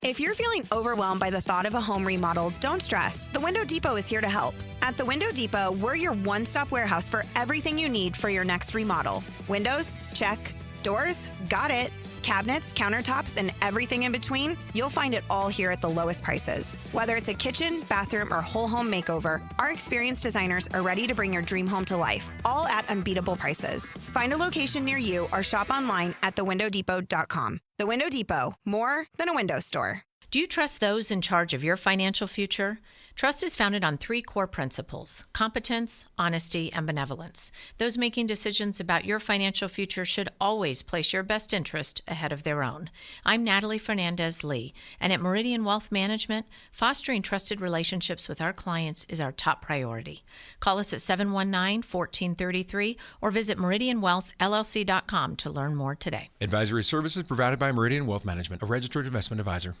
If you're feeling overwhelmed by the thought of a home remodel, don't stress. The Window Depot is here to help. At the Window Depot, we're your one-stop warehouse for everything you need for your next remodel. Windows? Check. Doors? Got it. Cabinets, countertops, and everything in between? You'll find it all here at the lowest prices. Whether it's a kitchen, bathroom, or whole home makeover, our experienced designers are ready to bring your dream home to life, all at unbeatable prices. Find a location near you or shop online at thewindowdepot.com. The Window Depot, more than a window store. Do you trust those in charge of your financial future? Trust is founded on 3 core principles: competence, honesty, and benevolence. Those making decisions about your financial future should always place your best interest ahead of their own. I'm Natalie Fernandez-Lee, and at Meridian Wealth Management, fostering trusted relationships with our clients is our top priority. Call us at 719-1433 or visit meridianwealthllc.com to learn more today. Advisory services provided by Meridian Wealth Management, a registered investment advisor.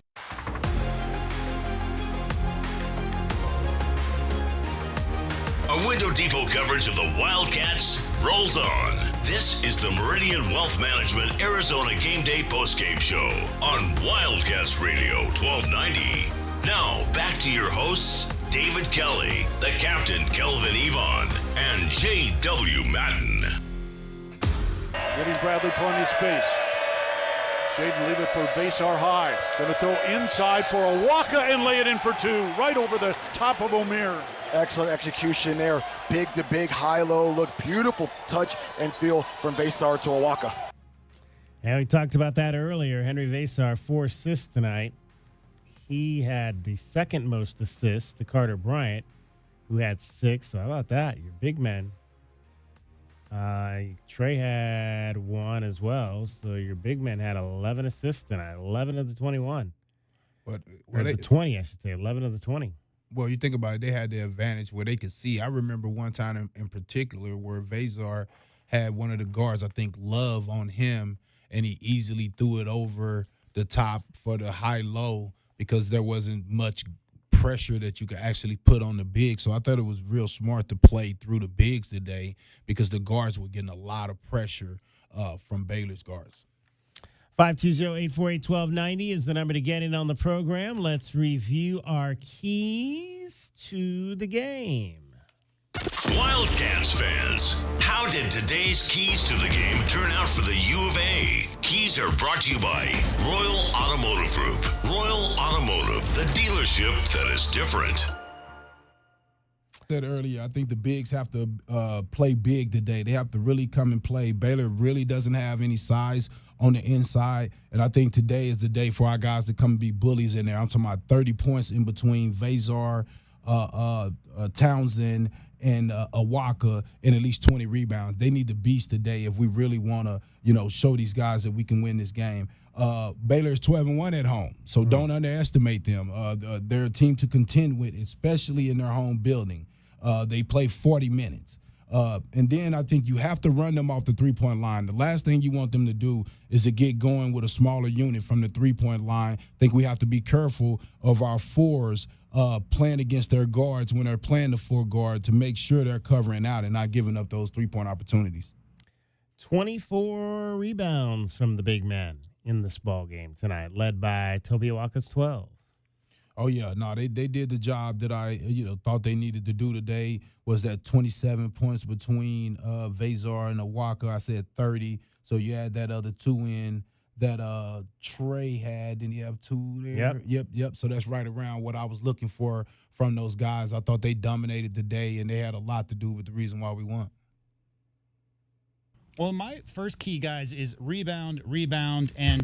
A Window Depot coverage of the Wildcats rolls on. This is the Meridian Wealth Management Arizona Gameday postgame show on Wildcats Radio 1290. Now back to your hosts, David Kelly, the captain Kelvin Yvonne, and J.W. Madden. Giving Bradley plenty of space. Jaden leave it for Basar High. Going to throw inside for Awaka and lay it in for 2, right over the top of O'Meara. Excellent execution there. Big to big, high-low look. Beautiful touch and feel from Basar to Awaka. Yeah, we talked about that earlier. Henry Vasar, 4 assists tonight. He had the second most assists to Carter Bryant, who had 6. So how about that? Your big men. Trey had 1 as well. So your big men had 11 assists tonight. 11 of the 21. Or the 20, I should say. 11 of the 20. Well, you think about it, they had the advantage where they could see. I remember one time in particular where Vasar had one of the guards, I think Love, on him, and he easily threw it over the top for the high-low because there wasn't much pressure that you could actually put on the bigs. So I thought it was real smart to play through the bigs today because the guards were getting a lot of pressure from Baylor's guards. 520-848-1290 is the number to get in on the program. Let's review our keys to the game. Wildcats fans, how did today's keys to the game turn out for the U of A? Keys are brought to you by Royal Automotive Group. Royal Automotive, the dealership that is different. Said earlier, I think the bigs have to play big today. They have to really come and play. Baylor really doesn't have any size on the inside, and I think today is the day for our guys to come and be bullies in there. I'm talking about 30 points in between Vazar, Townsend, and Awaka, and at least 20 rebounds. They need to beast today if we really want to, show these guys that we can win this game. Baylor is 12-1 at home, so don't underestimate them. They're a team to contend with, especially in their home building. They play 40 minutes. And then I think you have to run them off the three-point line. The last thing you want them to do is to get going with a smaller unit from the three-point line. I think we have to be careful of our fours playing against their guards when they're playing the four guard to make sure they're covering out and not giving up those three-point opportunities. 24 rebounds from the big men in this ball game tonight, led by Toby Awaka's 12. Oh, yeah. No, they did the job that I, thought they needed to do today. Was that 27 points between Vazar and Awaka. I said 30. So you add that other two in that Trey had, and you have two there. Yep. So that's right around what I was looking for from those guys. I thought they dominated the day, and they had a lot to do with the reason why we won. Well, my first key, guys, is rebound, and ...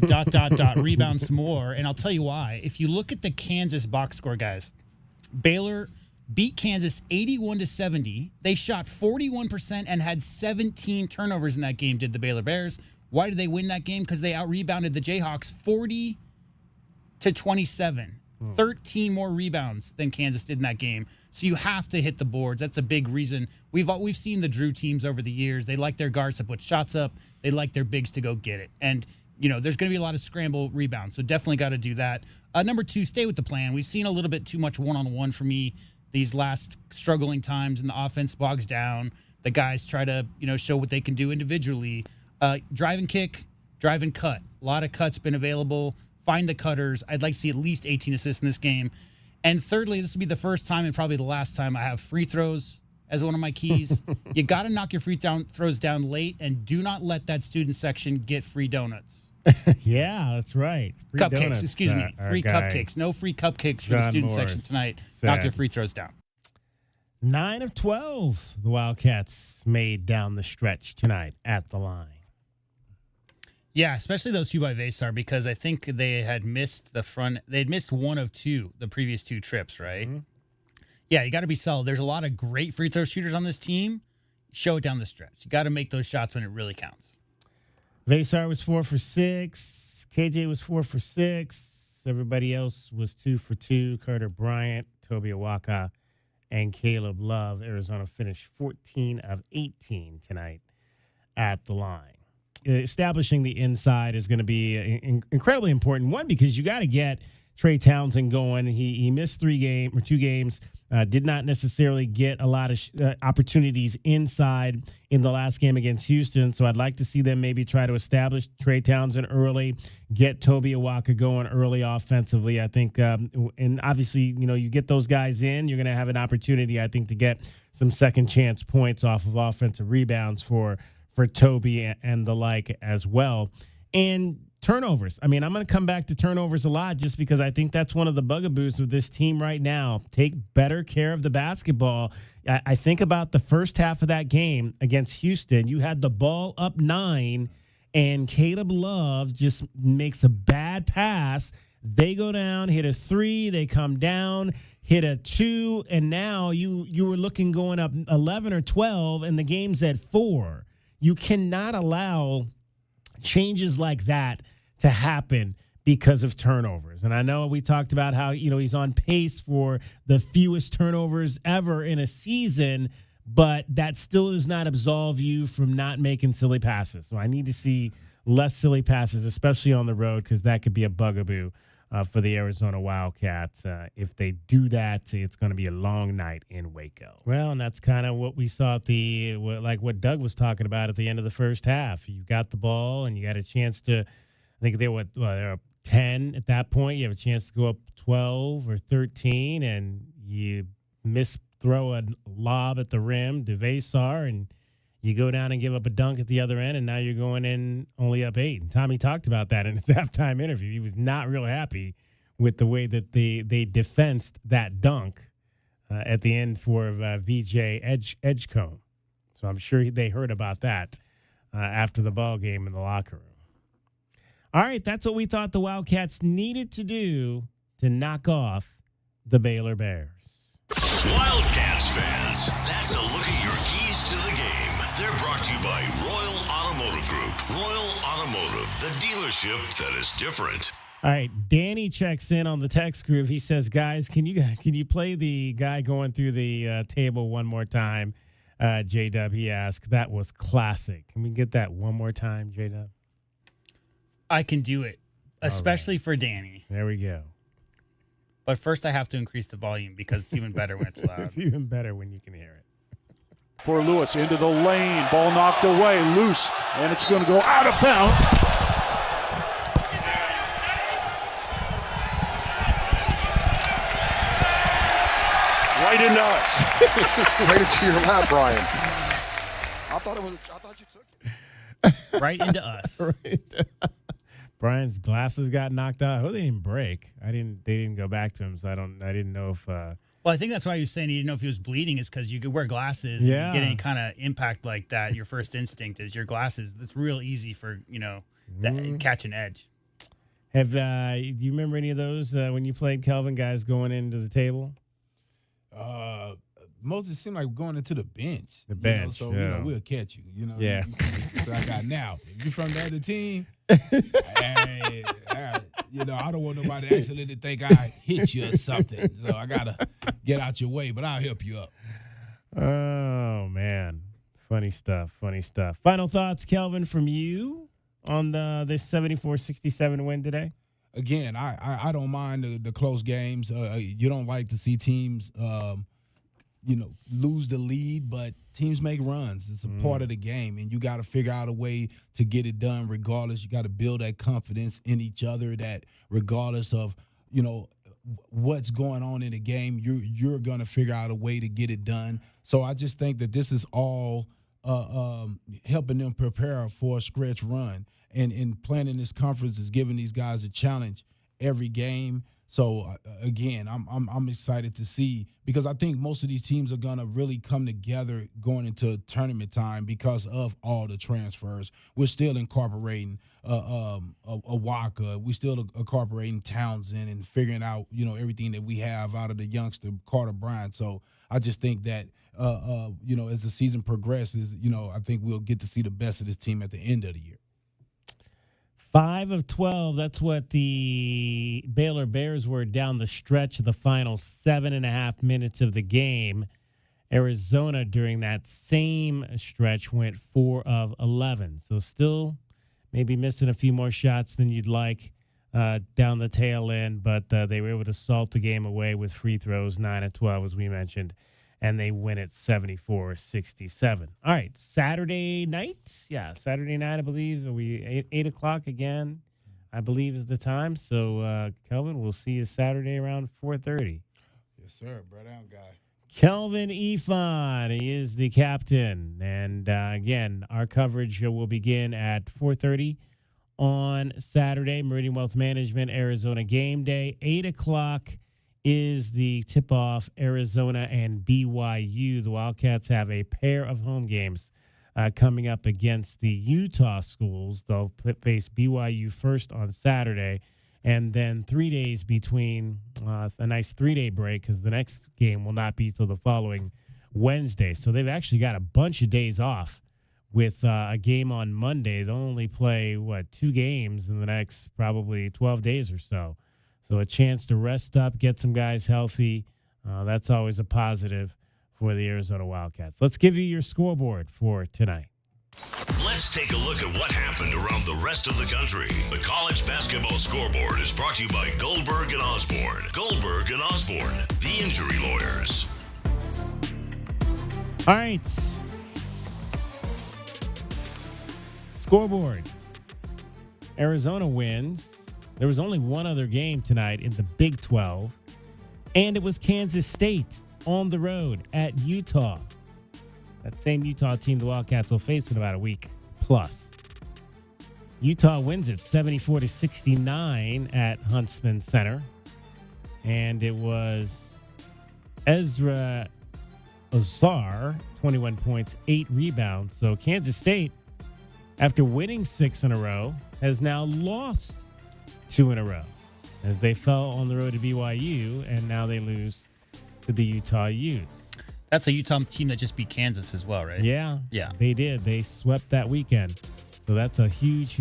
rebound some more. And I'll tell you why. If you look at the Kansas box score, guys, Baylor beat Kansas 81-70. They shot 41% and had 17 turnovers in that game, did the Baylor Bears. Why did they win that game? Because they out-rebounded the Jayhawks 40-27. 13 more rebounds than Kansas did in that game. So you have to hit the boards. That's a big reason. We've seen the Drew teams over the years. They like their guards to put shots up. They like their bigs to go get it. And, there's going to be a lot of scramble rebounds. So definitely got to do that. Number 2, stay with the plan. We've seen a little bit too much one-on-one for me these last struggling times, and the offense bogs down. The guys try to, show what they can do individually. Drive and kick, drive and cut. A lot of cuts been available. Find the cutters. I'd like to see at least 18 assists in this game. And thirdly, this will be the first time and probably the last time I have free throws as one of my keys. You got to knock your free throws down late, and do not let that student section get free donuts. Yeah, that's right. Free cupcakes, donuts, excuse me. Free cupcakes. No free cupcakes for the student section tonight. Knock your free throws down. 9 of 12, the Wildcats made down the stretch tonight at the line. Yeah, especially those two by Vazar, because I think they had missed they'd missed one of two the previous two trips, right? Mm-hmm. Yeah, you got to be solid. There's a lot of great free throw shooters on this team. Show it down the stretch. You got to make those shots when it really counts. Vazar was 4 for 6. KJ was 4 for 6. Everybody else was 2 for 2. Carter Bryant, Toby Awaka, and Caleb Love. Arizona finished 14 of 18 tonight at the line. Establishing the inside is going to be incredibly important. One, because you got to get Trey Townsend going. He missed 2 games. Did not necessarily get a lot of opportunities inside in the last game against Houston. So I'd like to see them maybe try to establish Trey Townsend early, get Toby Awaka going early offensively. I think, and obviously, you get those guys in, you're going to have an opportunity, I think, to get some second chance points off of offensive rebounds for Toby and the like as well. And turnovers. I mean, I'm going to come back to turnovers a lot just because I think that's one of the bugaboos of this team right now. Take better care of the basketball. I think about the first half of that game against Houston. You had the ball up 9, and Caleb Love just makes a bad pass. They go down, hit a 3, they come down, hit a 2, and now you were looking going up 11 or 12, and the game's at 4. You cannot allow changes like that to happen because of turnovers. And I know we talked about how, he's on pace for the fewest turnovers ever in a season, but that still does not absolve you from not making silly passes. So I need to see less silly passes, especially on the road, because that could be a bugaboo for the Arizona Wildcats. If they do that, it's going to be a long night in Waco. Well, and that's kind of what we saw at like what Doug was talking about at the end of the first half. You got the ball and you got a chance to, I think they were up 10 at that point. You have a chance to go up 12 or 13, and you throw a lob at the rim to Vesar, and you go down and give up a dunk at the other end, and now you're going in only up 8. And Tommy talked about that in his halftime interview. He was not real happy with the way that they defensed that dunk at the end for VJ Edgecombe. So I'm sure they heard about that after the ball game in the locker room. All right, that's what we thought the Wildcats needed to do to knock off the Baylor Bears. Wildcats fans, that's a look at your keys to the game. They're brought to you by Royal Automotive Group. Royal Automotive, the dealership that is different. All right, Danny checks in on the text group. He says, guys, can you play the guy going through the table one more time? J-Dub, he asked. That was classic. Can we get that one more time, J-Dub? I can do it, especially for Danny. There we go. But first I have to increase the volume because it's even better when it's loud. It's even better when you can hear it. For Lewis into the lane, ball knocked away, loose, and it's going to go out of bounds. Right into us. Right into your lap, Brian. I thought you took it. Right into us. Right. Brian's glasses got knocked out. Oh, they didn't break. They didn't go back to him, so I didn't know if. Well, I think that's why he was saying he didn't know if he was bleeding, is because you could wear glasses. Yeah. And get any kind of impact like that. Your first instinct is your glasses. It's real easy for catch an edge. Do you remember any of those when you played, Kelvin? Guys going into the table. Most it seemed like going into the bench. The bench. We'll catch you. Yeah. I got now. If you from the other team, hey, I don't want nobody to accidentally think I hit you or something. So I gotta get out your way, but I'll help you up. Oh man, funny stuff. Final thoughts, Kelvin, from you on this 74-67 win today. Again, I don't mind the close games. You don't like to see teams, lose the lead, but teams make runs. It's a part of the game, and you got to figure out a way to get it done regardless. You got to build that confidence in each other that regardless of, what's going on in the game, you're going to figure out a way to get it done. So I just think that this is all helping them prepare for a stretch run. And playing in this conference is giving these guys a challenge every game. So again, I'm excited to see, because I think most of these teams are gonna really come together going into tournament time because of all the transfers. We're still incorporating a Waka. We're still incorporating Townsend and figuring out everything that we have out of the youngster Carter Bryant. So I just think that as the season progresses, I think we'll get to see the best of this team at the end of the year. 5 of 12. That's what the Baylor Bears were down the stretch of the final 7.5 minutes of the game. Arizona during that same stretch went 4 of 11. So still maybe missing a few more shots than you'd like down the tail end, but they were able to salt the game away with free throws, 9 of 12, as we mentioned, and they win it 74-67. All right, Saturday night. Yeah, Saturday night, I believe. Are we 8 o'clock again, I believe is the time. So, Kelvin, we'll see you Saturday around 4:30. Yes, sir. Bro down, guy. Kelvin Ifan, he is the captain. And, again, our coverage will begin at 4:30 on Saturday. Meridian Wealth Management, Arizona Gameday. 8 o'clock is the tip-off, Arizona and BYU. The Wildcats have a pair of home games coming up against the Utah schools. They'll face BYU first on Saturday, and then 3 days between a nice 3-day break, because the next game will not be till the following Wednesday. So they've actually got a bunch of days off with a game on Monday. They'll only play, 2 games in the next probably 12 days or so. So a chance to rest up, get some guys healthy. That's always a positive for the Arizona Wildcats. Let's give you your scoreboard for tonight. Let's take a look at what happened around the rest of the country. The College Basketball Scoreboard is brought to you by Goldberg and Osborne. Goldberg and Osborne, the injury lawyers. All right. Scoreboard. Arizona wins. There was only one other game tonight in the Big 12, and it was Kansas State on the road at Utah. That same Utah team the Wildcats will face in about a week plus. Utah wins it 74-69 at Huntsman Center. And it was Ezra Ozar, 21 points, 8 rebounds. So Kansas State, after winning 6 in a row, has now lost 2 in a row as they fell on the road to BYU, and now they lose to the Utah Utes. That's a Utah team that just beat Kansas as well, right? Yeah. Yeah. They did. They swept that weekend. So that's a huge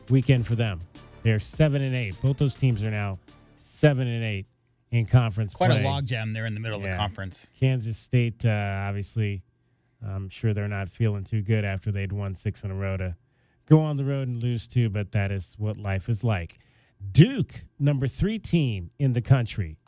weekend for them. They're 7-8. Both those teams are now 7-8 in conference Quite play. a logjam there in the middle of the conference. Kansas State, obviously, I'm sure they're not feeling too good after they'd won 6 in a row to go on the road and lose 2, but that is what life is like. Duke, number 3 team in the country,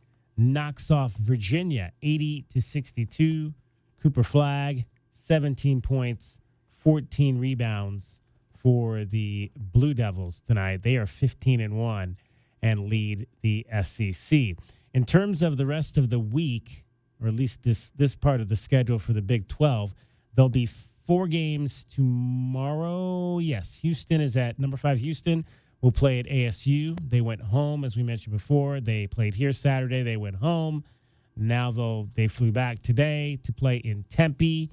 knocks off Virginia 80-62. Cooper Flagg, 17 points, 14 rebounds for the Blue Devils tonight. They are 15-1 and lead the SEC. In terms of the rest of the week, or at least this part of the schedule for the Big 12, there'll be 4 games tomorrow. Yes, Houston is at number 5. Houston will play at ASU. They went home, as we mentioned before. They played here Saturday. They went home. Now they flew back today to play in Tempe.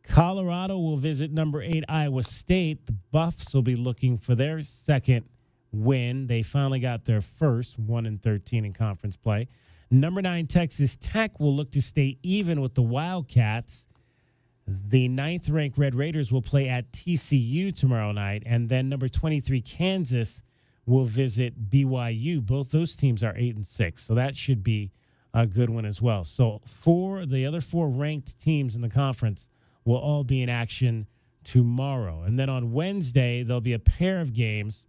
Colorado will visit number 8 Iowa State. The Buffs will be looking for their second win. They finally got their first, 1-13 in conference play. Number 9 Texas Tech will look to stay even with the Wildcats. The 9th-ranked Red Raiders will play at TCU tomorrow night, and then number 23 Kansas will visit BYU. Both those teams are 8-6, so that should be a good one as well. So the other 4 ranked teams in the conference will all be in action tomorrow. And then on Wednesday, there'll be a pair of games.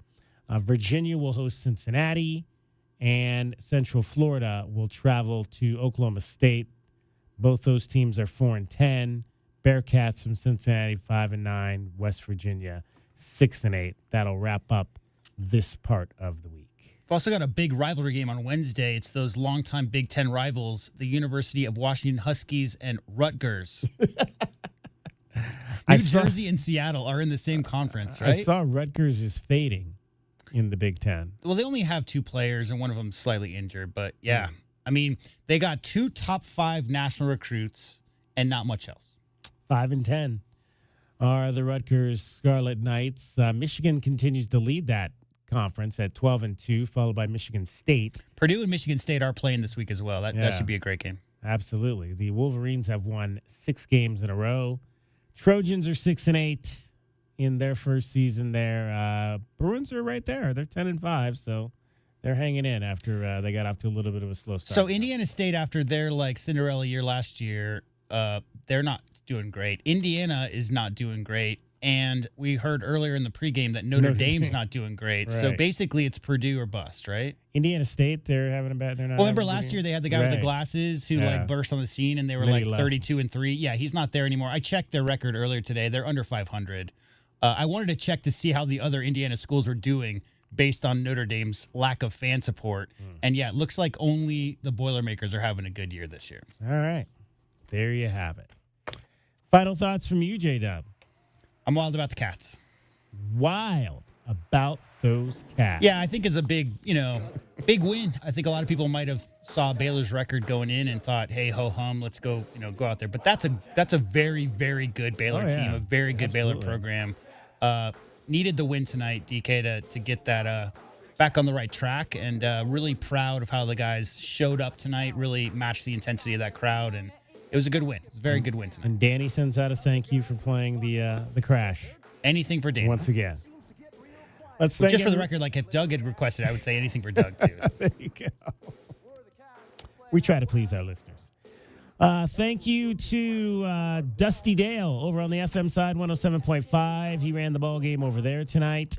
Virginia will host Cincinnati, and Central Florida will travel to Oklahoma State. Both those teams are 4-10. Bearcats from Cincinnati, 5-9. West Virginia, 6-8. That'll wrap up this part of the week. We've also got a big rivalry game on Wednesday. It's those longtime Big Ten rivals, the University of Washington Huskies and Rutgers. New Jersey and Seattle are in the same conference, right? I saw Rutgers is fading in the Big Ten. Well, they only have 2 players, and one of them slightly injured. But, yeah, I mean, they got 2 top 5 national recruits and not much else. 5-10 are the Rutgers Scarlet Knights. Michigan continues to lead that conference at 12-2, followed by Michigan State. Purdue and Michigan State are playing this week as well. That should be a great game. Absolutely. The Wolverines have won 6 games in a row. Trojans are 6-8 in their first season there. Bruins are right there. They're 10-5, so they're hanging in after they got off to a little bit of a slow start. So Indiana State, after their Cinderella year last year, they're not doing great. Indiana is not doing great. And we heard earlier in the pregame that Notre Dame's not doing great. Right. So basically it's Purdue or bust, right? Indiana State, they're having a bad. They're not. Well, remember last year they had the guy with the glasses who burst on the scene, and they were 32-3. Yeah, he's not there anymore. I checked their record earlier today. They're under 500. I wanted to check to see how the other Indiana schools were doing based on Notre Dame's lack of fan support. And yeah, it looks like only the Boilermakers are having a good year this year. All right. There you have it. Final thoughts from you, J-Dub. I'm wild about the Cats. Wild about those Cats. Yeah, I think it's a big win. I think a lot of people might have saw Baylor's record going in and thought, hey, ho-hum, let's go out there. But that's a very, very good Baylor team, a very good Baylor program. Needed the win tonight, DK, to get that back on the right track, and really proud of how the guys showed up tonight, really matched the intensity of that crowd, and it was a good win. It was a very good win tonight. And Danny sends out a thank you for playing the crash. Anything for Danny. Once again. Just for the record, if Doug had requested, I would say anything for Doug, too. There you go. We try to please our listeners. Thank you to Dusty Dale over on the FM side, 107.5. He ran the ball game over there tonight.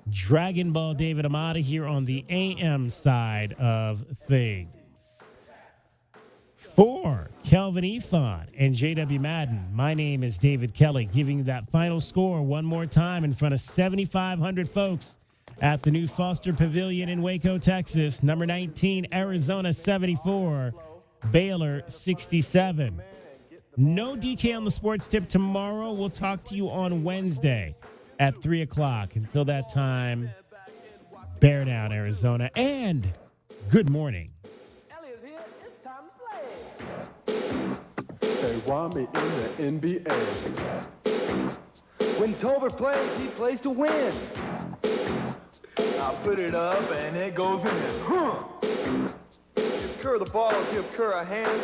Dragon Ball David Amata here on the AM side of things. For Kelvin Efon and JW Madden, my name is David Kelly, giving you that final score one more time in front of 7,500 folks at the new Foster Pavilion in Waco, Texas. Number 19, Arizona 74, Baylor 67. No DK on the sports tip tomorrow. We'll talk to you on Wednesday at 3 o'clock. Until that time, bear down, Arizona, and good morning. They want me in the NBA. When Tolbert plays, he plays to win. I put it up and it goes in. Give Kerr the ball, give Kerr a hand.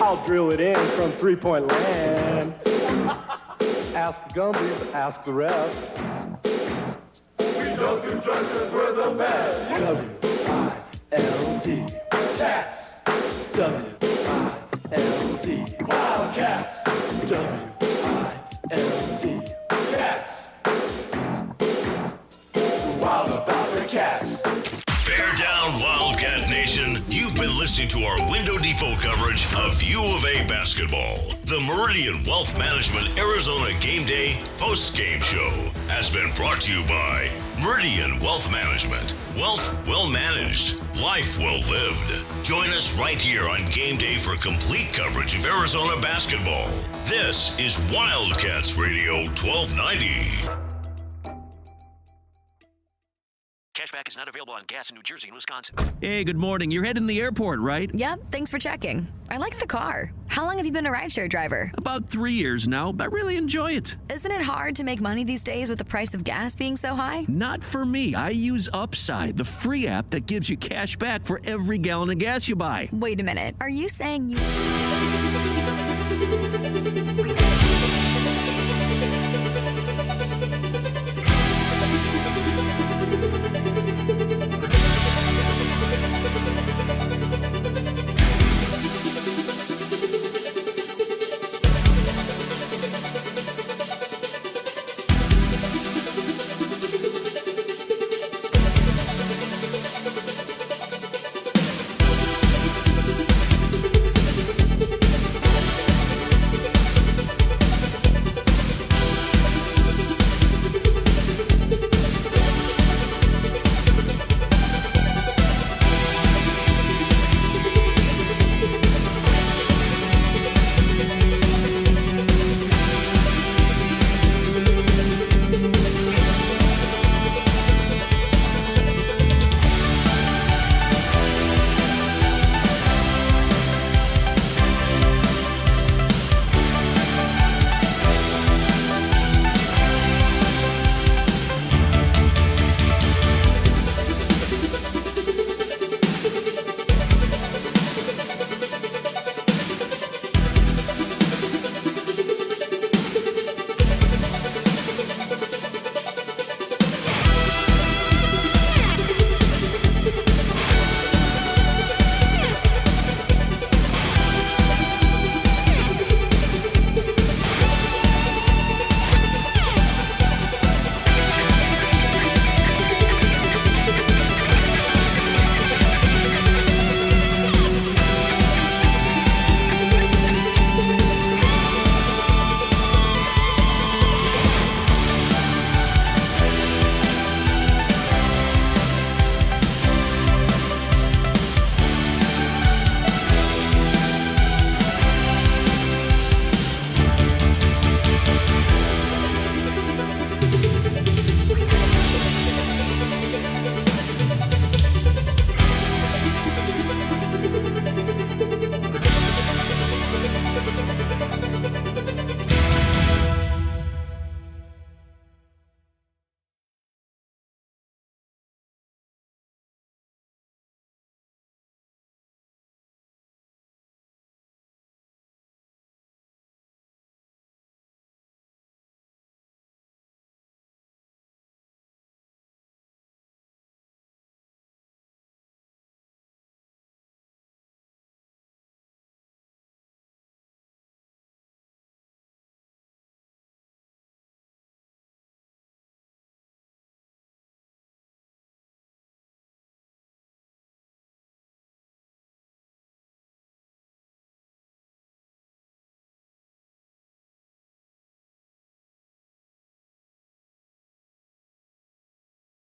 I'll drill it in from three-point land. Ask the Gumbies, ask the refs. We don't do drugs 'cause we're the best. W-I-L-D. Cats. W-I-L-D. Wildcats. W-I-L-D. Cats. We're wild about the cats. Bear down, Wildcat Nation. You've been listening to our Window Depot coverage of U of A basketball. The Meridian Wealth Management Arizona Gameday post-game show has been brought to you by Meridian Wealth Management. Wealth well managed, life well lived. Join us right here on Game Day for complete coverage of Arizona basketball. This is Wildcats Radio 1290. Cashback is not available on gas in New Jersey and Wisconsin. Hey, good morning. You're heading to the airport, right? Yep, thanks for checking. I like the car. How long have you been a rideshare driver? About 3 years now, but I really enjoy it. Isn't it hard to make money these days with the price of gas being so high? Not for me. I use Upside, the free app that gives you cash back for every gallon of gas you buy. Wait a minute. Are you saying you...